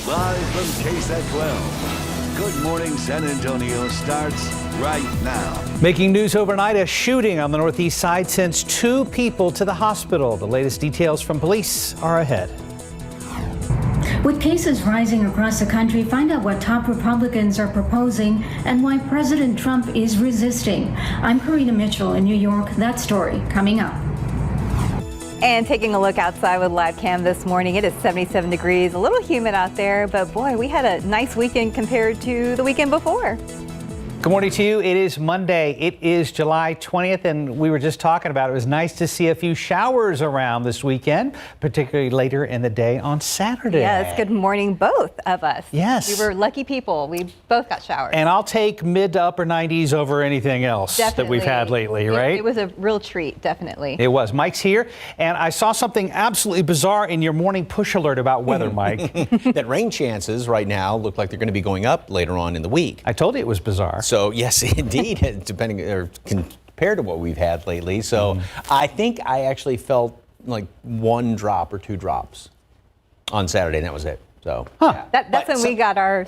Live from KSAT 12. Good Morning San Antonio starts right now. Making news overnight, a shooting on the northeast side sends 2 people to the hospital. The latest details from police are ahead. With cases rising across the country, find out what top Republicans are proposing and why President Trump is resisting. I'm Karina Mitchell in New York. That story coming up. And taking a look outside with live cam this morning, it is 77 degrees, a little humid out there, but boy, we had a nice weekend compared to the weekend before. Good morning to you. It is Monday. It is July 20th, and we were just talking about it. It was nice to see a few showers around this weekend, particularly later in the day on Saturday. Yes, good morning, both of us. Yes. We were lucky people. We both got showers. And I'll take mid to upper 90s over anything else that we've had lately, right? It was a real treat, definitely. It was. Mike's here, and I saw something absolutely bizarre in your morning push alert about weather, Mike. That rain chances right now look like they're going to be going up later on in the week. I told you it was bizarre. So yes, indeed, depending or compared to what we've had lately. So I think I actually felt like 1 drop or 2 drops on Saturday, and that was it. So yeah. That's when we got our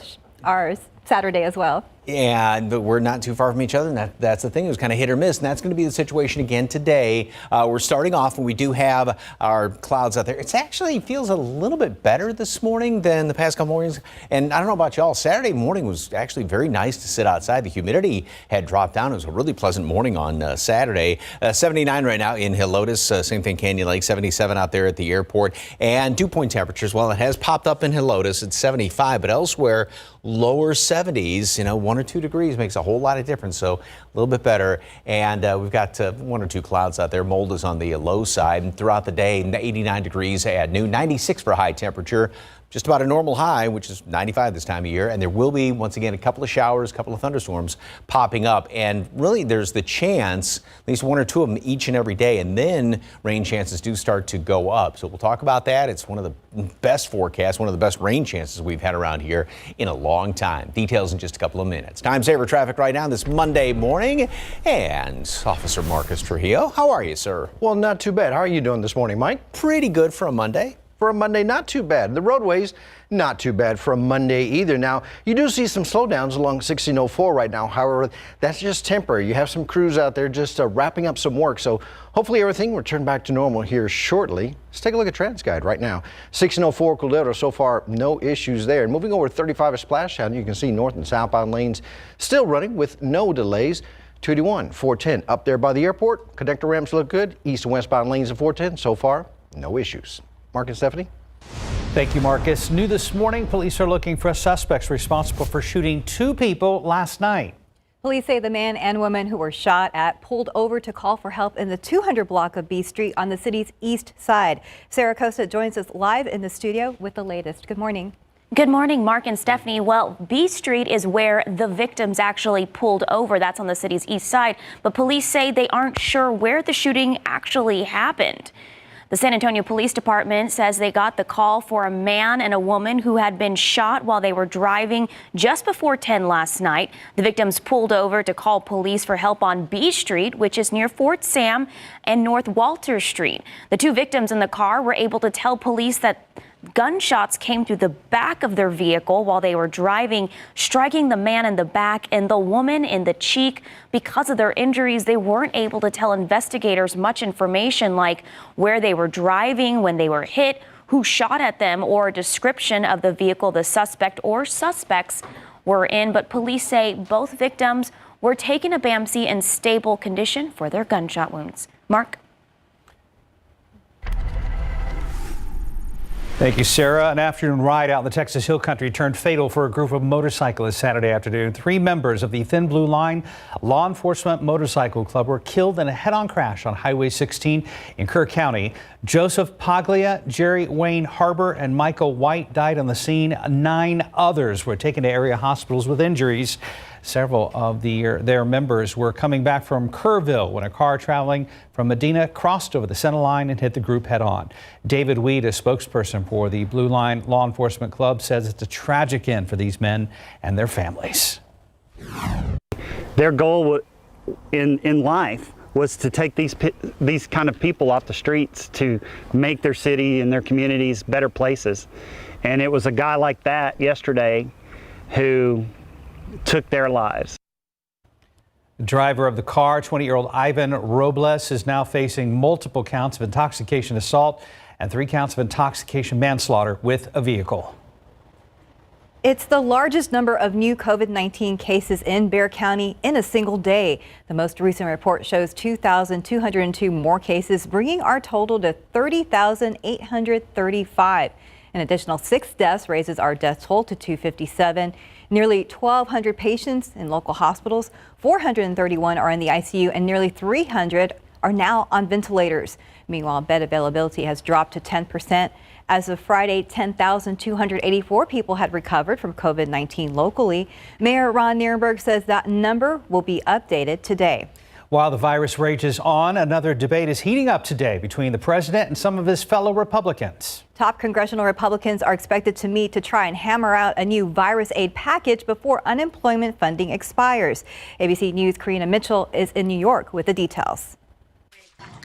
Saturday as well. And we're not too far from each other, and that's the thing. It was kind of hit or miss, and that's going to be the situation again today. We're starting off, and we do have our clouds out there. It actually feels a little bit better this morning than the past couple mornings. And I don't know about y'all, Saturday morning was actually very nice to sit outside. The humidity had dropped down. It was a really pleasant morning on Saturday. 79 right now in Helotes, same thing, Canyon Lake, 77 out there at the airport. And dew point temperatures, well, it has popped up in Helotes at 75, but elsewhere, lower 70s, 1 or 2 degrees makes a whole lot of difference, so a little bit better. And we've got 1 or 2 clouds out there. Mold is on the low side, and throughout the day, 89 degrees at noon, 96 for high temperature. Just about a normal high, which is 95 this time of year. And there will be, once again, a couple of showers, a couple of thunderstorms popping up. And really, there's the chance, at least 1 or 2 of them each and every day. And then rain chances do start to go up. So we'll talk about that. It's one of the best forecasts, one of the best rain chances we've had around here in a long time. Details in just a couple of minutes. Time saver traffic right now this Monday morning. And Officer Marcus Trujillo, how are you, sir? Well, not too bad. How are you doing this morning, Mike? Pretty good for a Monday. For a Monday, not too bad. The roadways, not too bad for a Monday either. Now, you do see some slowdowns along 1604 right now. However, that's just temporary. You have some crews out there just wrapping up some work. So hopefully everything will turn back to normal here shortly. Let's take a look at TransGuide right now. 1604 Caldero, so far no issues there. And moving over 35 at Splashdown, you can see north and southbound lanes still running with no delays. 281, 410 up there by the airport. Connector ramps look good. East and westbound lanes of 410, so far no issues. Mark and Stephanie. Thank you, Marcus. New this morning, police are looking for suspects responsible for shooting 2 people last night. Police say the man and woman who were shot at pulled over to call for help in the 200 block of B Street on the city's east side. Sarah Costa joins us live in the studio with the latest. Good morning. Good morning, Mark and Stephanie. Well, B Street is where the victims actually pulled over. That's on the city's east side. But police say they aren't sure where the shooting actually happened. The San Antonio Police Department says they got the call for a man and a woman who had been shot while they were driving just before 10 last night. The victims pulled over to call police for help on B Street, which is near Fort Sam and North Walter Street. The 2 victims in the car were able to tell police that gunshots came through the back of their vehicle while they were driving, striking the man in the back and the woman in the cheek. Because of their injuries, they weren't able to tell investigators much information like where they were driving when they were hit, who shot at them, or a description of the vehicle the suspect or suspects were in. But police say both victims were taken to BAMC in stable condition for their gunshot wounds. Mark? Thank you, Sarah. An afternoon ride out in the Texas Hill Country turned fatal for a group of motorcyclists Saturday afternoon. 3 members of the Thin Blue Line Law Enforcement Motorcycle Club were killed in a head-on crash on Highway 16 in Kerr County. Joseph Paglia, Jerry Wayne Harbor, and Michael White died on the scene. 9 others were taken to area hospitals with injuries. Several of their members were coming back from Kerrville when a car traveling from Medina crossed over the center line and hit the group head on. David Weed, a spokesperson for the Blue Line Law Enforcement Club, says it's a tragic end for these men and their families. Their goal in life was to take these kind of people off the streets to make their city and their communities better places. And it was a guy like that yesterday who took their lives. The driver of the car, 20-year-old Ivan Robles, is now facing multiple counts of intoxication assault and 3 counts of intoxication manslaughter with a vehicle. It's the largest number of new COVID-19 cases in Bexar County in a single day. The most recent report shows 2,202 more cases, bringing our total to 30,835. An additional 6 deaths raises our death toll to 257. Nearly 1,200 patients in local hospitals, 431 are in the ICU, and nearly 300 are now on ventilators. Meanwhile, bed availability has dropped to 10%. As of Friday, 10,284 people had recovered from COVID-19 locally. Mayor Ron Nirenberg says that number will be updated today. While the virus rages on, another debate is heating up today between the president and some of his fellow Republicans. Top congressional Republicans are expected to meet to try and hammer out a new virus aid package before unemployment funding expires. ABC News' Karina Mitchell is in New York with the details.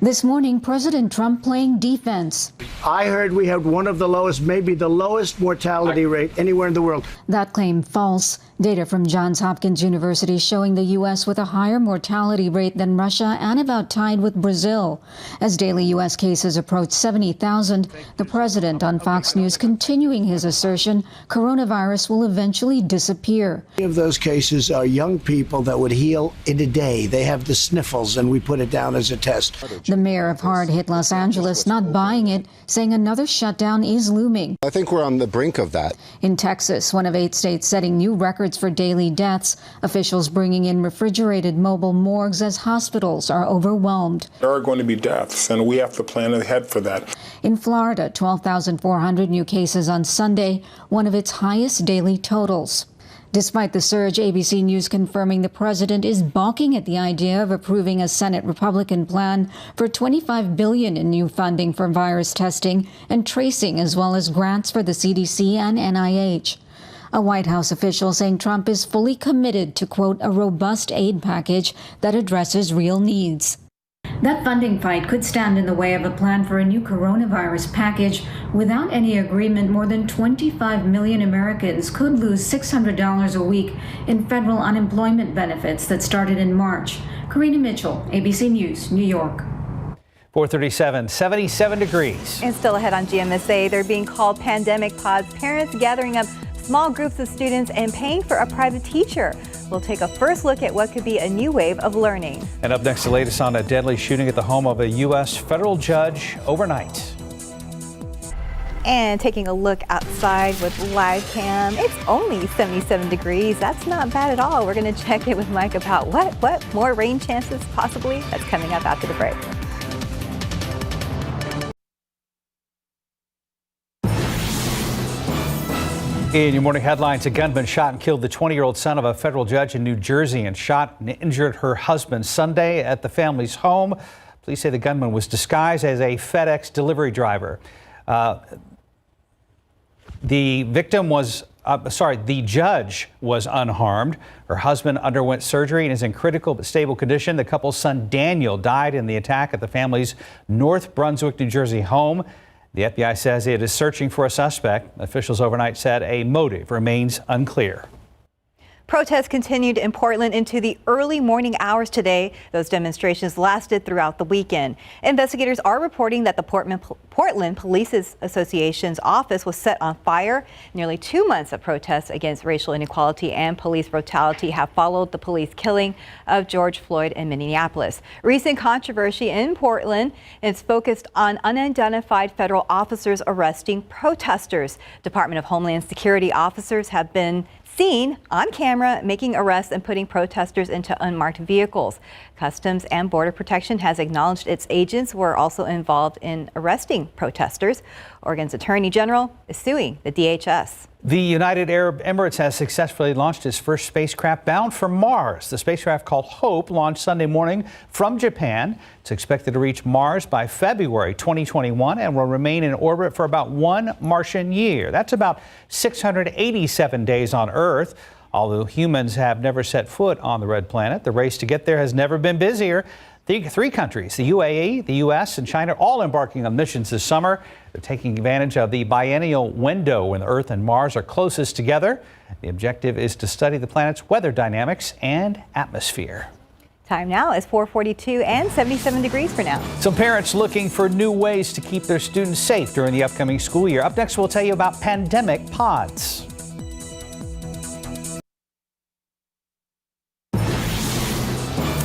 This morning, President Trump playing defense. I heard we had one of the lowest, maybe the lowest mortality rate anywhere in the world. That claim false. Data from Johns Hopkins University showing the U.S. with a higher mortality rate than Russia and about tied with Brazil. As daily U.S. cases approach 70,000, the president on Fox News continuing his assertion coronavirus will eventually disappear. Many of those cases are young people that would heal in a day. They have the sniffles, and we put it down as a test. The mayor of hard-hit Los Angeles not buying it, saying another shutdown is looming. I think we're on the brink of that. In Texas, one of 8 states setting new records for daily deaths, officials bringing in refrigerated mobile morgues as hospitals are overwhelmed. There are going to be deaths, and we have to plan ahead for that. In Florida, 12,400 new cases on Sunday, one of its highest daily totals. Despite the surge, ABC News confirming the president is balking at the idea of approving a Senate Republican plan for $25 billion in new funding for virus testing and tracing, as well as grants for the CDC and NIH. A White House official saying Trump is fully committed to, quote, a robust aid package that addresses real needs. That funding fight could stand in the way of a plan for a new coronavirus package. Without any agreement, more than 25 million Americans could lose $600 a week in federal unemployment benefits that started in March. Karina Mitchell, ABC News, New York. 437, 77 degrees. And still ahead on GMSA, they're being called pandemic pods. Parents gathering up small groups of students and paying for a private teacher. We'll take a first look at what could be a new wave of learning. And up next, the latest on a deadly shooting at the home of a U.S. federal judge overnight. And taking a look outside with live cam, it's only 77 degrees. That's not bad at all. We're going to check in with Mike about what more rain chances possibly. That's coming up after the break. In your morning headlines, a gunman shot and killed the 20-year-old son of a federal judge in New Jersey and shot and injured her husband Sunday at the family's home. Police say the gunman was disguised as a FedEx delivery driver. The judge was unharmed. Her husband underwent surgery and is in critical but stable condition. The couple's son Daniel died in the attack at the family's North Brunswick, New Jersey home. The FBI says it is searching for a suspect. Officials overnight said a motive remains unclear. Protests continued in Portland into the early morning hours today. Those demonstrations lasted throughout the weekend. Investigators are reporting that the Portland Police Association's office was set on fire. Nearly 2 months of protests against racial inequality and police brutality have followed the police killing of George Floyd in Minneapolis. Recent controversy in Portland is focused on unidentified federal officers arresting protesters. Department of Homeland Security officers have been seen on camera making arrests and putting protesters into unmarked vehicles. Customs and Border Protection has acknowledged its agents were also involved in arresting protesters. Oregon's Attorney General is suing the DHS. The United Arab Emirates has successfully launched its first spacecraft bound for Mars. The spacecraft, called Hope, launched Sunday morning from Japan. It's expected to reach Mars by February 2021 and will remain in orbit for about 1 Martian year. That's about 687 days on Earth. Although humans have never set foot on the red planet, the race to get there has never been busier. Three countries, the UAE, the U.S., and China, all embarking on missions this summer. They're taking advantage of the biennial window when Earth and Mars are closest together. The objective is to study the planet's weather dynamics and atmosphere. Time now is 4:42 and 77 degrees for now. Some parents looking for new ways to keep their students safe during the upcoming school year. Up next, we'll tell you about pandemic pods.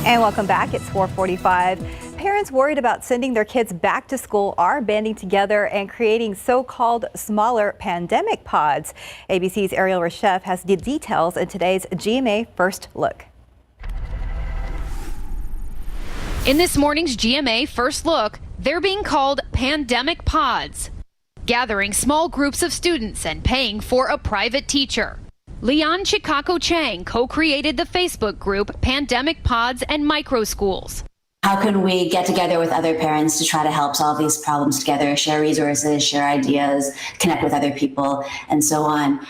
And welcome back. It's 4:45. Parents worried about sending their kids back to school are banding together and creating so-called smaller pandemic pods. ABC's Ariel Reshef has the details in today's GMA First Look. In this morning's GMA First Look, they're being called pandemic pods, gathering small groups of students and paying for a private teacher. Leon Chikako Chang co-created the Facebook group Pandemic Pods and Micro Schools. How can we get together with other parents to try to help solve these problems together, share resources, share ideas, connect with other people, and so on?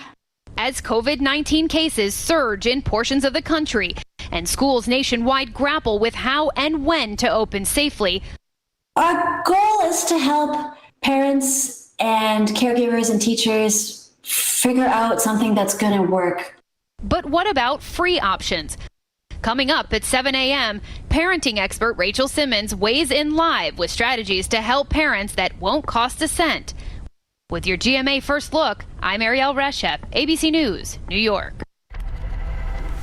As COVID-19 cases surge in portions of the country and schools nationwide grapple with how and when to open safely, our goal is to help parents and caregivers and teachers figure out something that's going to work. But what about free options? Coming up at 7 a.m., parenting expert Rachel Simmons weighs in live with strategies to help parents that won't cost a cent. With your GMA First Look, I'm Ariel Reshef, ABC News, New York.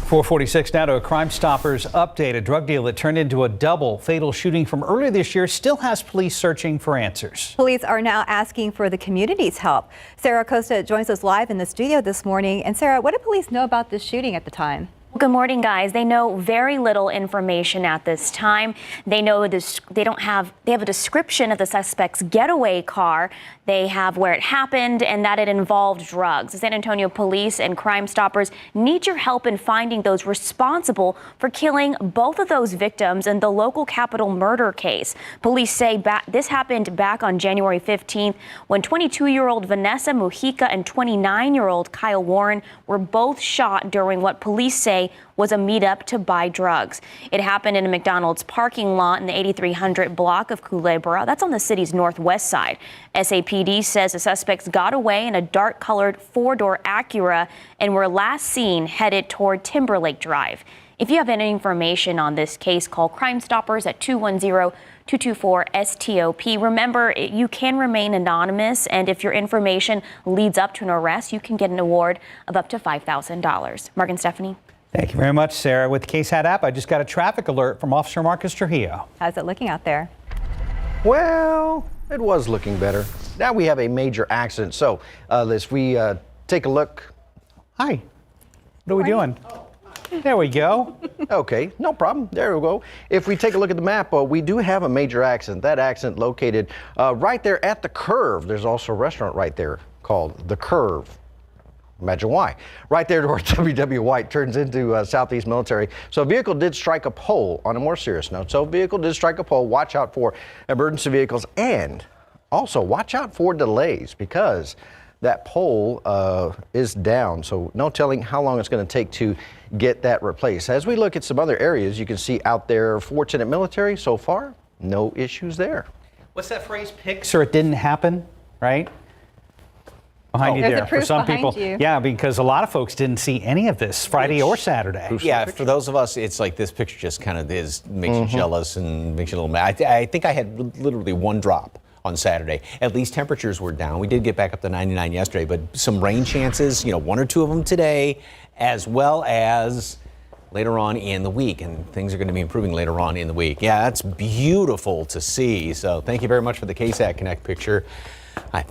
446 now to a Crime Stoppers update. A drug deal that turned into a double fatal shooting from earlier this year still has police searching for answers. Police are now asking for the community's help. Sarah Costa joins us live in the studio this morning. And Sarah, what did police know about this shooting at the time? Good morning, guys. They know very little information at this time. They know they have a description of the suspect's getaway car. They have where it happened and that it involved drugs. The San Antonio police and Crime Stoppers need your help in finding those responsible for killing both of those victims in the local capital murder case. Police say this happened back on January 15th when 22-year-old Vanessa Mujica and 29-year-old Kyle Warren were both shot during what police say was a meetup to buy drugs. It happened in a McDonald's parking lot in the 8300 block of Culebra. That's on the city's northwest side. SAPD says the suspects got away in a dark-colored four-door Acura and were last seen headed toward Timberlake Drive. If you have any information on this case, call Crime Stoppers at 210-224-STOP. Remember, you can remain anonymous, and if your information leads up to an arrest, you can get an award of up to $5,000. Mark and Stephanie. Thank you very much, Sarah. With the KSAT app, I just got a traffic alert from Officer Marcus Trujillo. How's it looking out there? Well, it was looking better. Now we have a major accident. So let's take a look. Hi. What are we doing? There we go. Okay, no problem. There we go. If we take a look at the map, we do have a major accident. That accident located right there at the curve. There's also a restaurant right there called The Curve. Imagine why. Right there where W.W. White turns into Southeast Military. So a vehicle did strike a pole. On a more serious note, so a vehicle did strike a pole. Watch out for emergency vehicles and also watch out for delays because that pole is down. So no telling how long it's going to take to get that replaced. As we look at some other areas, you can see out there Fortunate Military. So far, no issues there. What's that phrase? Pics or it didn't happen, right? Behind you there for some people. Yeah, because a lot of folks didn't see any of this Friday or Saturday. Yeah, for those of us, it's like this picture just kind of makes you jealous and makes you a little mad. I think I had literally one drop on Saturday. At least temperatures were down. We did get back up to 99 yesterday, but some rain chances, one or two of them today, as well as later on in the week, and things are going to be improving later on in the week. Yeah, that's beautiful to see. So thank you very much for the KSAT Connect picture. I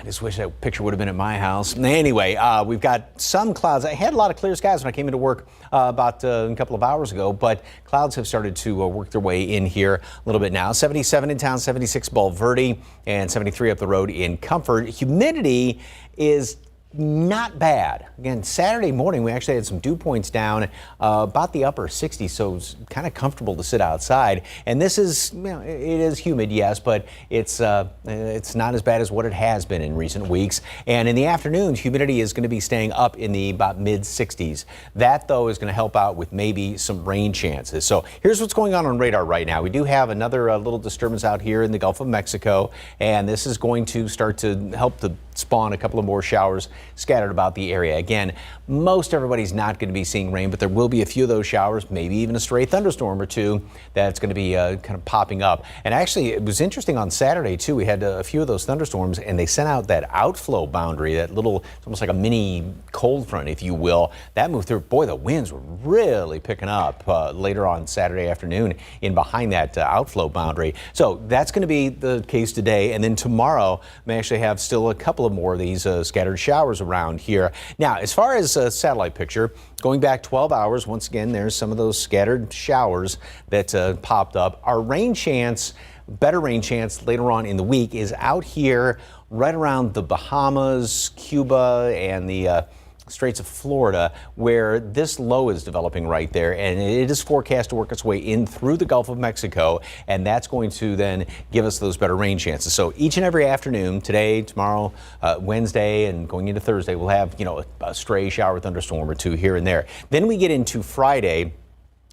just wish that picture would have been at my house. Anyway, we've got some clouds. I had a lot of clear skies when I came into work about a couple of hours ago, but clouds have started to work their way in here a little bit now. 77 in town, 76 Bulverde, and 73 up the road in Comfort. Humidity is not bad. Again, Saturday morning, we actually had some dew points down about the upper 60s, so it's kind of comfortable to sit outside. And this is, it is humid, yes, but it's not as bad as what it has been in recent weeks. And in the afternoons, humidity is going to be staying up in the about mid 60s. That, though, is going to help out with maybe some rain chances. So here's what's going on radar right now. We do have another little disturbance out here in the Gulf of Mexico, and this is going to start to help to spawn a couple of more showers scattered about the area. Again, most everybody's not going to be seeing rain, but there will be a few of those showers, maybe even a stray thunderstorm or two that's going to be kind of popping up. And actually, it was interesting on Saturday, too. We had a few of those thunderstorms, and they sent out that outflow boundary, that little, it's almost like a mini cold front, if you will. That moved through. Boy, the winds were really picking up later on Saturday afternoon in behind that outflow boundary. So that's going to be the case today. And then tomorrow, may actually have still a couple of more of these scattered showers around here. Now, as far as a satellite picture, going back 12 hours, once again, there's some of those scattered showers that popped up. Our rain chance, better rain chance later on in the week is out here right around the Bahamas, Cuba, and the Straits of Florida, where this low is developing right there, and it is forecast to work its way in through the Gulf of Mexico, and that's going to then give us those better rain chances. So each and every afternoon, today, tomorrow, Wednesday, and going into Thursday, we'll have, a stray shower thunderstorm or two here and there. Then we get into Friday,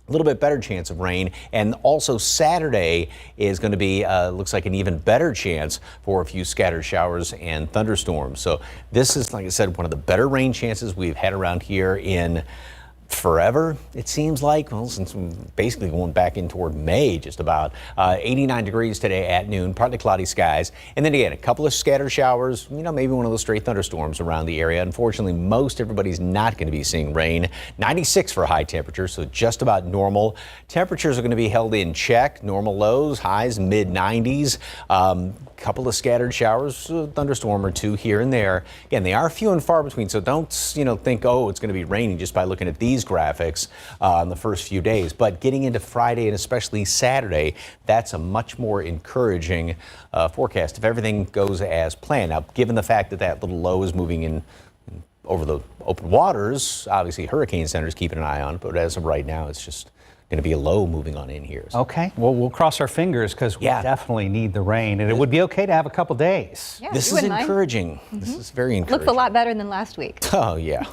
a little bit better chance of rain, and also Saturday is going to be looks like an even better chance for a few scattered showers and thunderstorms. So this is, like I said, one of the better rain chances we've had around here in forever, it seems like. Well, since we're basically going back in toward May, just about. 89 degrees today at noon, partly cloudy skies. And then again, a couple of scattered showers, maybe one of those stray thunderstorms around the area. Unfortunately, most everybody's not going to be seeing rain. 96 for high temperature, so just about normal. Temperatures are going to be held in check. Normal lows, highs mid 90s. Couple of scattered showers, thunderstorm or two here and there. Again, they are few and far between, so don't think, oh, it's going to be raining just by looking at these graphics in the first few days. But getting into Friday and especially Saturday, that's a much more encouraging forecast if everything goes as planned. Now, given the fact that that little low is moving in over the open waters, obviously Hurricane Center is keeping an eye on it, but as of right now, it's just going to be a low moving on in here. So. Okay, well, we'll cross our fingers because we definitely need the rain, and it would be okay to have a couple days. Yeah, this is encouraging. This is very encouraging. Looks a lot better than last week. Oh, yeah.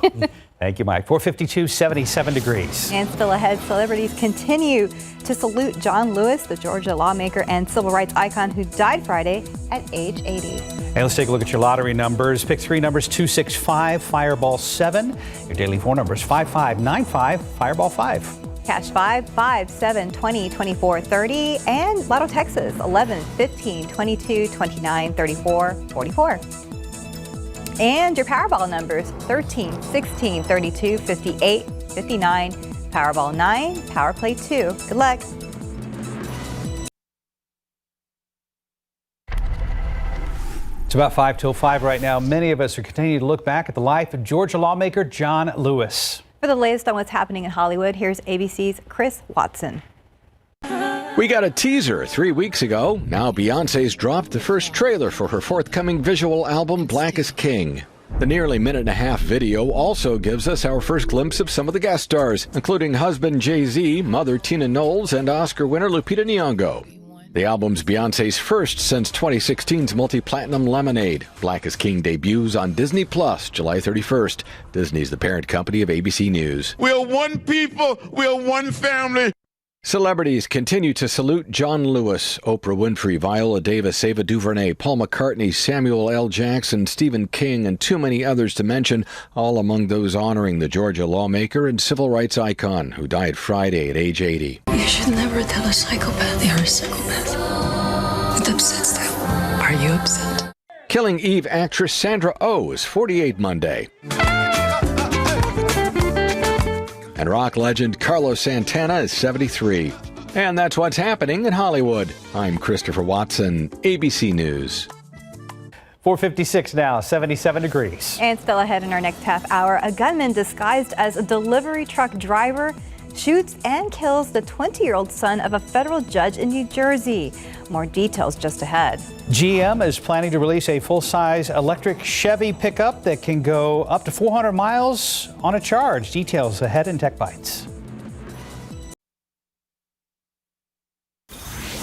Thank you, Mike. 452, 77 degrees. And still ahead, celebrities continue to salute John Lewis, the Georgia lawmaker and civil rights icon who died Friday at age 80. And let's take a look at your lottery numbers. Pick three numbers, 265, Fireball 7. Your daily four numbers, 5595, Fireball 5. Cash 5, 5, 7, 20, 24, 30. And Lotto Texas, 11, 15, 22, 29, 34, 44. And your Powerball numbers, 13, 16, 32, 58, 59, Powerball 9, Power Play 2. Good luck. It's about 5 till 5 right now. Many of us are continuing to look back at the life of Georgia lawmaker John Lewis. For the latest on what's happening in Hollywood, here's ABC's Chris Watson. We got a teaser 3 weeks ago. Now Beyoncé's dropped the first trailer for her forthcoming visual album, Black is King. The nearly minute-and-a-half video also gives us our first glimpse of some of the guest stars, including husband Jay-Z, mother Tina Knowles, and Oscar winner Lupita Nyong'o. The album's Beyoncé's first since 2016's multi-platinum Lemonade. Black is King debuts on Disney Plus July 31st. Disney's the parent company of ABC News. We're one people, we're one family. Celebrities continue to salute John Lewis. Oprah Winfrey, Viola Davis, Ava DuVernay, Paul McCartney, Samuel L. Jackson, Stephen King, and too many others to mention, all among those honoring the Georgia lawmaker and civil rights icon who died Friday at age 80. You should never tell a psychopath they are a psychopath. It upsets them. Are you upset? Killing Eve actress Sandra Oh is 48 Monday. And rock legend Carlos Santana is 73. And that's what's happening in Hollywood. I'm Christopher Watson, ABC News. 456 now, 77 degrees. And still ahead in our next half hour, a gunman disguised as a delivery truck driver shoots and kills the 20-year-old son of a federal judge in New Jersey. More details just ahead. GM is planning to release a full-size electric Chevy pickup that can go up to 400 miles on a charge. Details ahead in Tech Bites.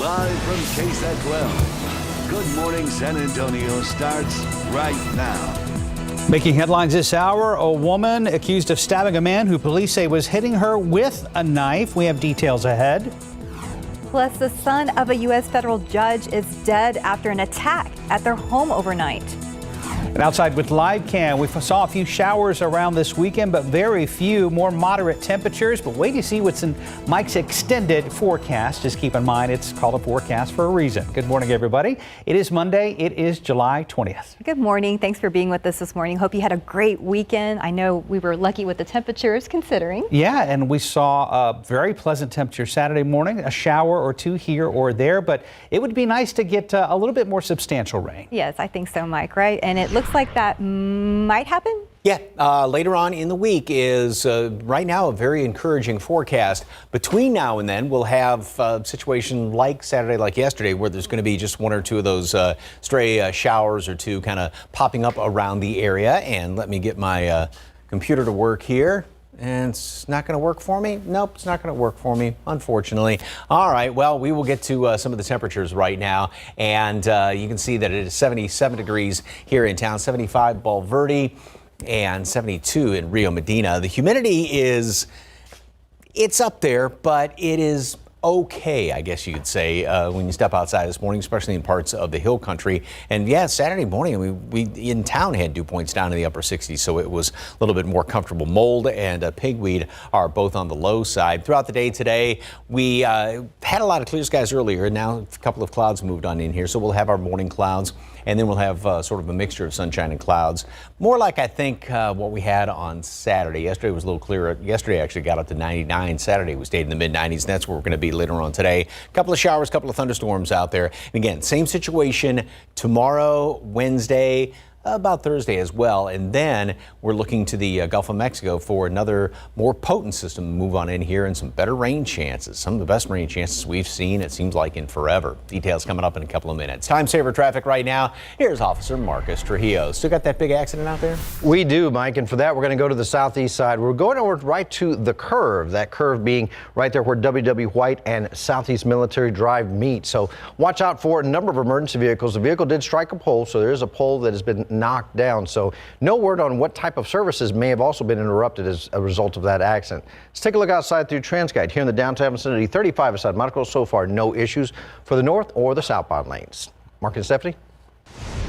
Live from KSAT 12. Good Morning San Antonio starts right now. Making headlines this hour, a woman accused of stabbing a man who police say was hitting her with a knife. We have details ahead. Plus, the son of a U.S. federal judge is dead after an attack at their home overnight. And outside with live cam, we saw a few showers around this weekend, but very few, more moderate temperatures. But wait to see what's in Mike's extended forecast. Just keep in mind, it's called a forecast for a reason. Good morning, everybody. It is Monday. It is July 20th. Good morning. Thanks for being with us this morning. Hope you had a great weekend. I know we were lucky with the temperatures considering. Yeah, and we saw a very pleasant temperature Saturday morning, a shower or two here or there, but it would be nice to get a little bit more substantial rain. Yes, I think so, Mike, right? And it looks like that might happen. Yeah, later on in the week is right now a very encouraging forecast. Between now and then, we'll have a situation like Saturday, like yesterday, where there's going to be just one or two of those stray showers or two kind of popping up around the area. And let me get my computer to work here. And it's not going to work for me? Nope, it's not going to work for me, unfortunately. All right, well, we will get to some of the temperatures right now. And you can see that it is 77 degrees here in town, 75 Valverde, and 72 in Rio Medina. The humidity it's up there, but it is okay, I guess you could say, when you step outside this morning, especially in parts of the hill country. And yeah, Saturday morning, we in town had dew points down in the upper 60s, so it was a little bit more comfortable. Mold and pigweed are both on the low side. Throughout the day today, we had a lot of clear skies earlier, and now a couple of clouds moved on in here, so we'll have our morning clouds. And then we'll have sort of a mixture of sunshine and clouds. More like, I think, what we had on Saturday. Yesterday was a little clearer. Yesterday actually got up to 99. Saturday we stayed in the mid-90s, and that's where we're going to be later on today. A couple of showers, a couple of thunderstorms out there. And again, same situation tomorrow, Wednesday, about Thursday as well. And then we're looking to the Gulf of Mexico for another more potent system to move on in here and some better rain chances. Some of the best rain chances we've seen, it seems like, in forever. Details coming up in a couple of minutes. Time saver traffic right now. Here's Officer Marcus Trujillo. Still got that big accident out there? We do, Mike. And for that, we're going to go to the southeast side. We're going over right to the curve, that curve being right there where W.W. White and Southeast Military Drive meet. So watch out for a number of emergency vehicles. The vehicle did strike a pole, so there is a pole that has been knocked down. So no word on what type of services may have also been interrupted as a result of that accident. Let's take a look outside through TransGuide here in the downtown vicinity. 35 aside Monaco. So far, no issues for the north or the southbound lanes. Mark and Stephanie.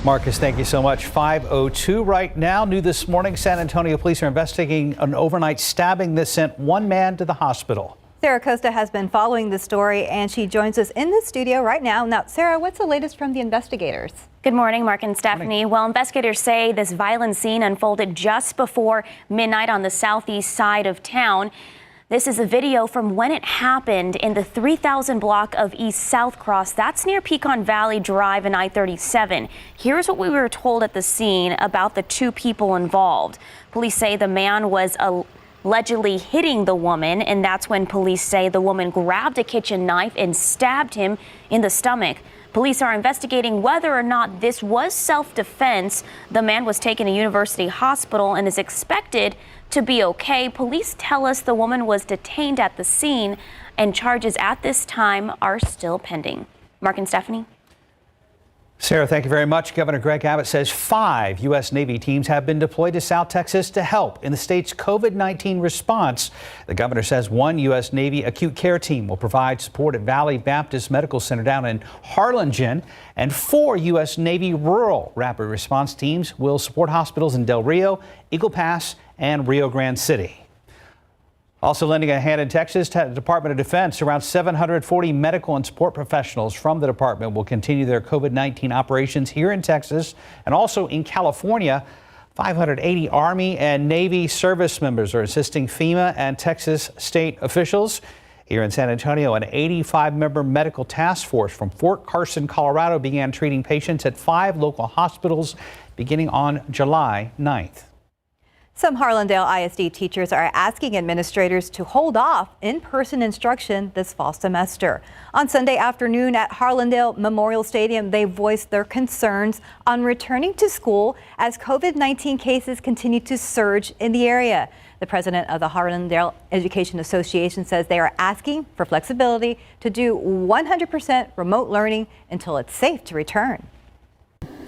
Marcus, thank you so much. 5:02 right now. New this morning, San Antonio police are investigating an overnight stabbing that sent one man to the hospital. Sarah Costa has been following the story, and she joins us in the studio right now. Now, Sarah, what's the latest from the investigators? Good morning, Mark and Stephanie. Well, investigators say this violent scene unfolded just before midnight on the southeast side of town. This is a video from when it happened in the 3000 block of East South Cross. That's near Pecan Valley Drive and I-37. Here's what we were told at the scene about the two people involved. Police say the man was allegedly hitting the woman, and that's when police say the woman grabbed a kitchen knife and stabbed him in the stomach. Police are investigating whether or not this was self-defense. The man was taken to University Hospital and is expected to be okay. Police tell us the woman was detained at the scene, and charges at this time are still pending. Mark and Stephanie. Sarah, thank you very much. Governor Greg Abbott says 5 U.S. Navy teams have been deployed to South Texas to help in the state's COVID-19 response. The governor says 1 U.S. Navy acute care team will provide support at Valley Baptist Medical Center down in Harlingen, and 4 U.S. Navy rural rapid response teams will support hospitals in Del Rio, Eagle Pass, and Rio Grande City. Also lending a hand in Texas, the Department of Defense, around 740 medical and support professionals from the department will continue their COVID-19 operations here in Texas and also in California. 580 Army and Navy service members are assisting FEMA and Texas state officials. Here in San Antonio, an 85-member medical task force from Fort Carson, Colorado, began treating patients at 5 local hospitals beginning on July 9th. Some Harlandale ISD teachers are asking administrators to hold off in-person instruction this fall semester. On Sunday afternoon at Harlandale Memorial Stadium, they voiced their concerns on returning to school as COVID-19 cases continue to surge in the area. The president of the Harlandale Education Association says they are asking for flexibility to do 100% remote learning until it's safe to return.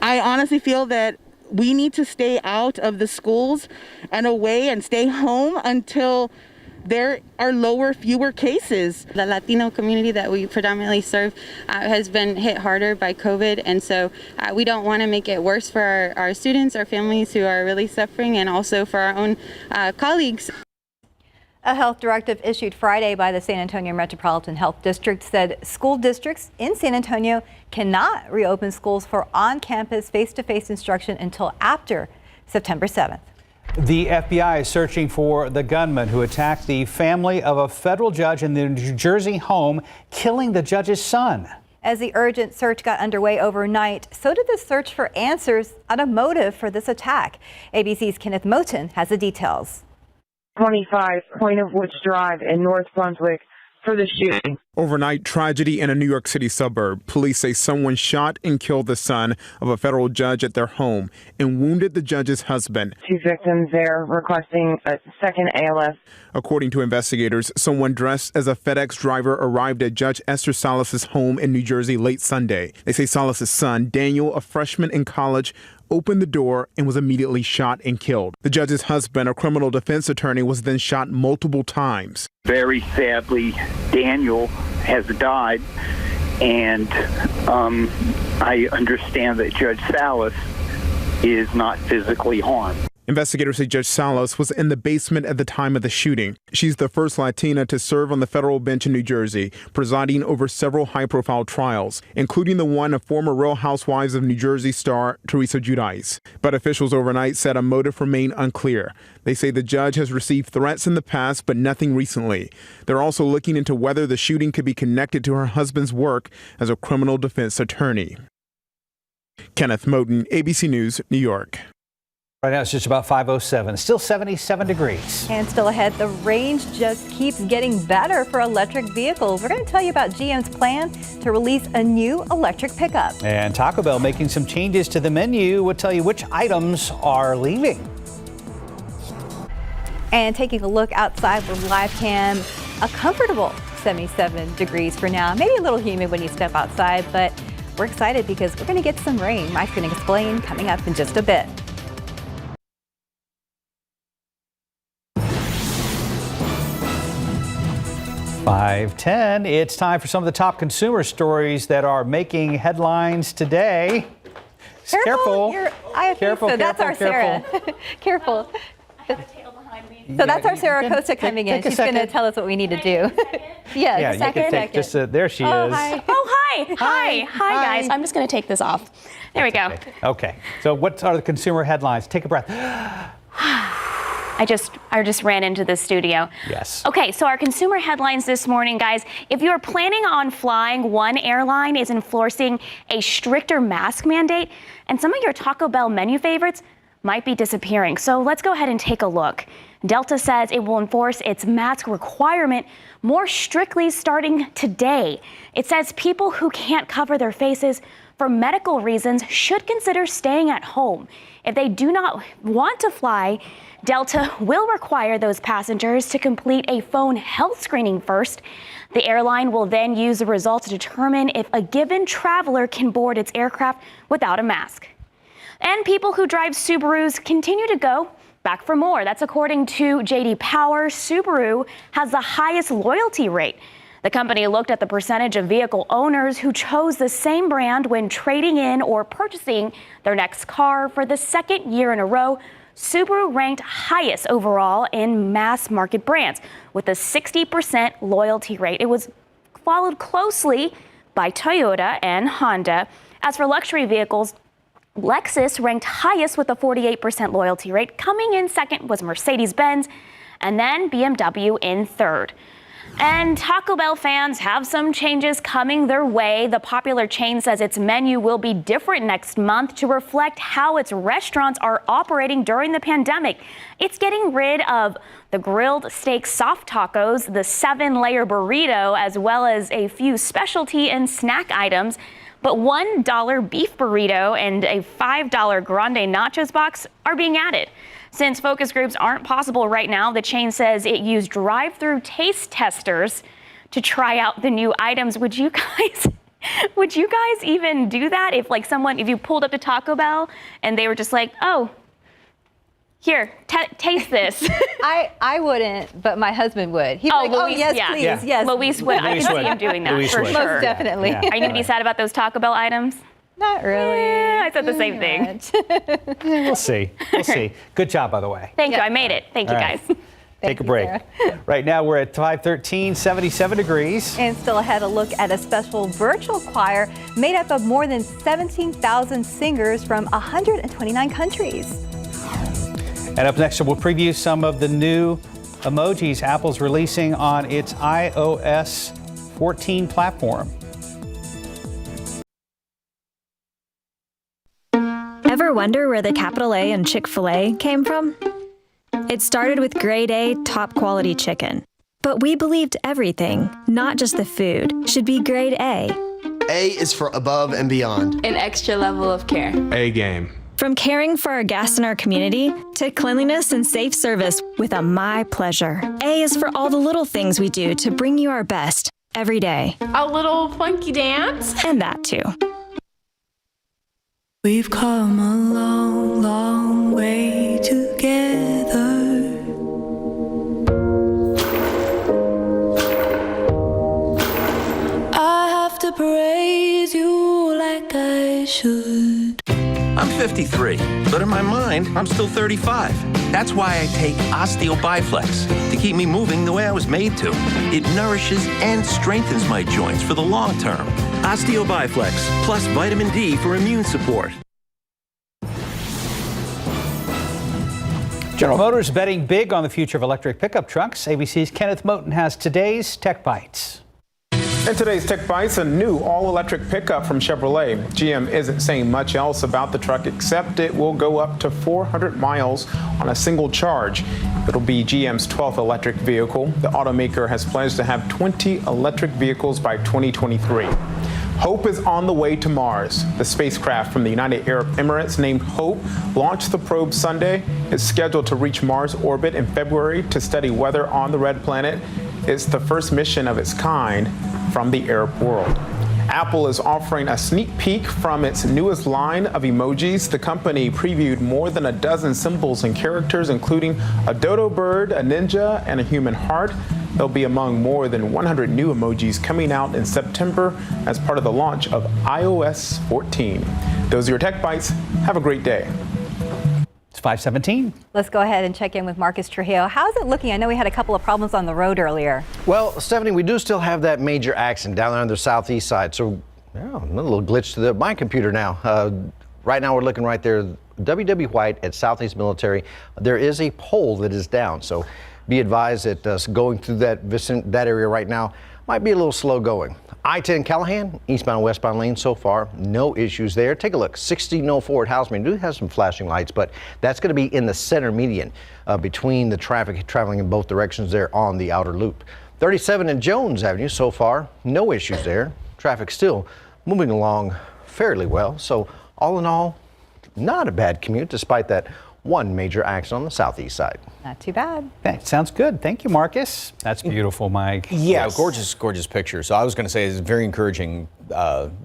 I honestly feel that we need to stay out of the schools and away and stay home until there are fewer cases. The Latino community that we predominantly serve has been hit harder by COVID, and so we don't want to make it worse for our students, our families who are really suffering, and also for our own colleagues. A health directive issued Friday by the San Antonio Metropolitan Health District said school districts in San Antonio cannot reopen schools for on-campus face-to-face instruction until after September 7th. The FBI is searching for the gunman who attacked the family of a federal judge in the New Jersey home, killing the judge's son. As the urgent search got underway overnight, so did the search for answers on a motive for this attack. ABC's Kenneth Moten has the details. 25 Point of Woods Drive in North Brunswick for the shooting. Overnight tragedy in a New York City suburb. Police say someone shot and killed the son of a federal judge at their home and wounded the judge's husband. 2 victims there requesting a second ALS. According to investigators, someone dressed as a FedEx driver arrived at Judge Esther Salas's home in New Jersey late Sunday. They say Salas's son, Daniel, a freshman in college, opened the door and was immediately shot and killed. The judge's husband, a criminal defense attorney, was then shot multiple times. Very sadly, Daniel has died, and I understand that Judge Salas is not physically harmed. Investigators say Judge Salas was in the basement at the time of the shooting. She's the first Latina to serve on the federal bench in New Jersey, presiding over several high-profile trials, including the one of former Real Housewives of New Jersey star Teresa Giudice. But officials overnight said a motive remained unclear. They say the judge has received threats in the past, but nothing recently. They're also looking into whether the shooting could be connected to her husband's work as a criminal defense attorney. Kenneth Moten, ABC News, New York. Right now it's just about 5:07. Still 77 degrees. And still ahead, the range just keeps getting better for electric vehicles. We're going to tell you about GM's plan to release a new electric pickup. And Taco Bell making some changes to the menu. We'll tell you which items are leaving. And taking a look outside with live cam, a comfortable 77 degrees for now. Maybe a little humid when you step outside, but we're excited because we're going to get some rain. Mike's going to explain coming up in just a bit. .510. It's time for some of the top consumer stories that are making headlines today. Careful. Careful. That's our Sarah. Careful. So that's our Sarah Costa coming in. She's going to tell us what we need to do. Yeah, you can take just there she is. Hi. Oh, hi, guys. I'm just going to take this off. There we go. Okay. So what are the consumer headlines? Take a breath. I just ran into the studio. Yes. Okay, so our consumer headlines this morning, guys. If you're planning on flying, one airline is enforcing a stricter mask mandate, and some of your Taco Bell menu favorites might be disappearing. So let's go ahead and take a look. Delta says it will enforce its mask requirement more strictly starting today. It says people who can't cover their faces for medical reasons should consider staying at home. If they do not want to fly, Delta will require those passengers to complete a phone health screening first. The airline will then use the results to determine if a given traveler can board its aircraft without a mask. And people who drive Subarus continue to go back for more. That's according to J.D. Power. Subaru has the highest loyalty rate. The company looked at the percentage of vehicle owners who chose the same brand when trading in or purchasing their next car. For the second year in a row, Subaru ranked highest overall in mass market brands with a 60% loyalty rate. It was followed closely by Toyota and Honda. As for luxury vehicles, Lexus ranked highest with a 48% loyalty rate. Coming in second was Mercedes-Benz and then BMW in third. And Taco Bell fans have some changes coming their way. The popular chain says its menu will be different next month to reflect how its restaurants are operating during the pandemic. It's getting rid of the grilled steak soft tacos, the 7-layer burrito, as well as a few specialty and snack items. But $1 beef burrito and a $5 grande nachos box are being added. Since focus groups aren't possible right now, the chain says it used drive-through taste testers to try out the new items. Would you guys even do that if you pulled up to Taco Bell and they were just like, oh, here, taste this? I wouldn't, but my husband would. He'd be like, oh, yes, please, yes. Luis would. I can see him doing that for sure. Most definitely. Are you going to be sad about those Taco Bell items? Not really. Yeah, I said the same thing. We'll see. We'll see. Good job, by the way. Thank you. I made it. Thank you, guys. Take a break. Right now we're at 5:13, 77 degrees. And still ahead, a look at a special virtual choir made up of more than 17,000 singers from 129 countries. And up next, we'll preview some of the new emojis Apple's releasing on its iOS 14 platform. Ever wonder where the capital A in Chick-fil-A came from? It started with grade A, top quality chicken. But we believed everything, not just the food, should be grade A. A is for above and beyond. An extra level of care. A game. From caring for our guests and our community to cleanliness and safe service with a My Pleasure. A is for all the little things we do to bring you our best every day. A little funky dance. And that too. We've come a long, long way together. I have to praise you like I should. I'm 53, but in my mind, I'm still 35. That's why I take Osteo Biflex to keep me moving the way I was made to. It nourishes and strengthens my joints for the long term. Osteo Biflex, plus vitamin D for immune support. General Motors betting big on the future of electric pickup trucks. ABC's Kenneth Moten has today's Tech Bites. In today's Tech Bites, a new all-electric pickup from Chevrolet. GM isn't saying much else about the truck except it will go up to 400 miles on a single charge. It'll be GM's 12th electric vehicle. The automaker has pledged to have 20 electric vehicles by 2023. Hope is on the way to Mars. The spacecraft from the United Arab Emirates named Hope launched the probe Sunday. It's scheduled to reach Mars orbit in February to study weather on the red planet. It's the first mission of its kind from the Arab world. Apple is offering a sneak peek from its newest line of emojis. The company previewed more than a dozen symbols and characters, including a dodo bird, a ninja, and a human heart. They'll be among more than 100 new emojis coming out in September as part of the launch of iOS 14. Those are your Tech Bites. Have a great day. It's 5:17. Let's go ahead and check in with Marcus Trujillo. How's it looking? I know we had a couple of problems on the road earlier. Well, Stephanie, we do still have that major accident down there on the southeast side. So, yeah, a little glitch to my computer now. Right now, we're looking right there. W.W. White at Southeast Military. There is a pole that is down. So be advised that going through that area right now might be a little slow going. I-10 Callahan, eastbound and westbound lane so far, no issues there. Take a look, 1604 at Houseman do have some flashing lights, but that's going to be in the center median between the traffic traveling in both directions there on the outer loop. 37 and Jones Avenue so far, no issues there. Traffic still moving along fairly well. So all in all, not a bad commute despite that one major accident on the southeast side. Not too bad. That sounds good. Thank you, Marcus. That's beautiful, Mike. Yeah, Yes. gorgeous picture. So I was going to say it's a very encouraging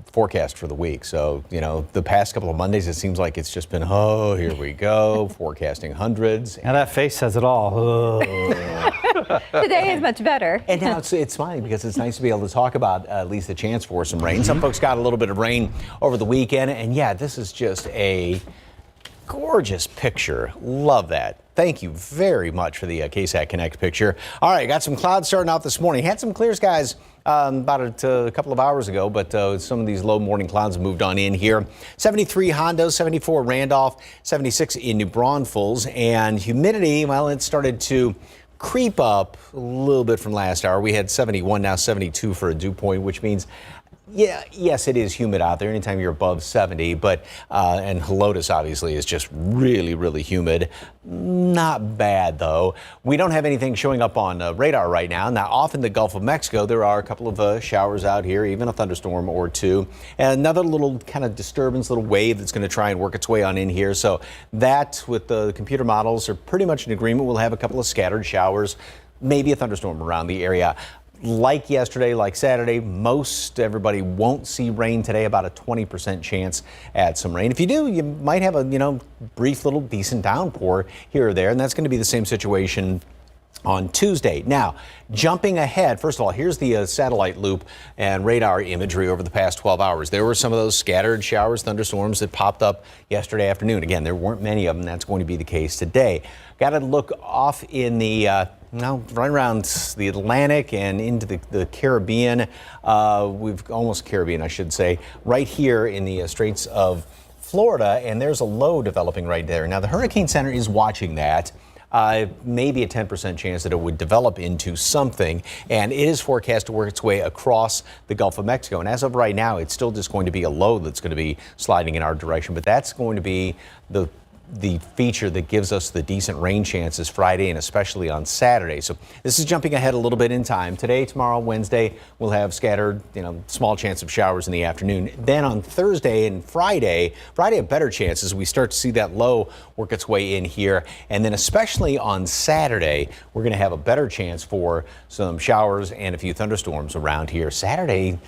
forecast for the week. So, you know, the past couple of Mondays, it seems like it's just been, oh, here we go, forecasting hundreds. Now that face says it all. Today is much better. And now it's funny because it's nice to be able to talk about at least a chance for some rain. Some folks got a little bit of rain over the weekend. And yeah, this is just a gorgeous picture. Love that. Thank you very much for the KSAT Connect picture. All right, got some clouds starting out this morning. Had some clear skies about a couple of hours ago, but some of these low morning clouds moved on in here. 73 Hondo, 74 Randolph, 76 in New Braunfels, and humidity, well, it started to creep up a little bit from last hour. We had 71, now 72 for a dew point, which means, yes, it is humid out there anytime you're above 70, but, and Helotes obviously is just really, really humid. Not bad, though. We don't have anything showing up on radar right now. Now, off in the Gulf of Mexico, there are a couple of showers out here, even a thunderstorm or two. And another little kind of disturbance, little wave that's going to try and work its way on in here. So that, with the computer models, are pretty much in agreement. We'll have a couple of scattered showers, maybe a thunderstorm around the area. Like yesterday, like Saturday, most everybody won't see rain today, about a 20% chance at some rain. If you do, you might have a, brief little decent downpour here or there, and that's going to be the same situation on Tuesday. Now, jumping ahead, first of all, here's the satellite loop and radar imagery over the past 12 hours. There were some of those scattered showers, thunderstorms that popped up yesterday afternoon. Again, there weren't many of them. That's going to be the case today. Got to look off in the right around the Atlantic and into the Caribbean. We've almost Caribbean, I should say, right here in the Straits of Florida, and there's a low developing right there. Now, the Hurricane Center is watching that. Maybe a 10% chance that it would develop into something, and it is forecast to work its way across the Gulf of Mexico. And as of right now, it's still just going to be a low that's going to be sliding in our direction, but that's going to be the feature that gives us the decent rain chances Friday and especially on Saturday. So this is jumping ahead a little bit in time. Today, tomorrow, Wednesday, we'll have scattered, small chance of showers in the afternoon. Then on Thursday and Friday a better chance as we start to see that low work its way in here. And then especially on Saturday, we're going to have a better chance for some showers and a few thunderstorms around here. Saturday,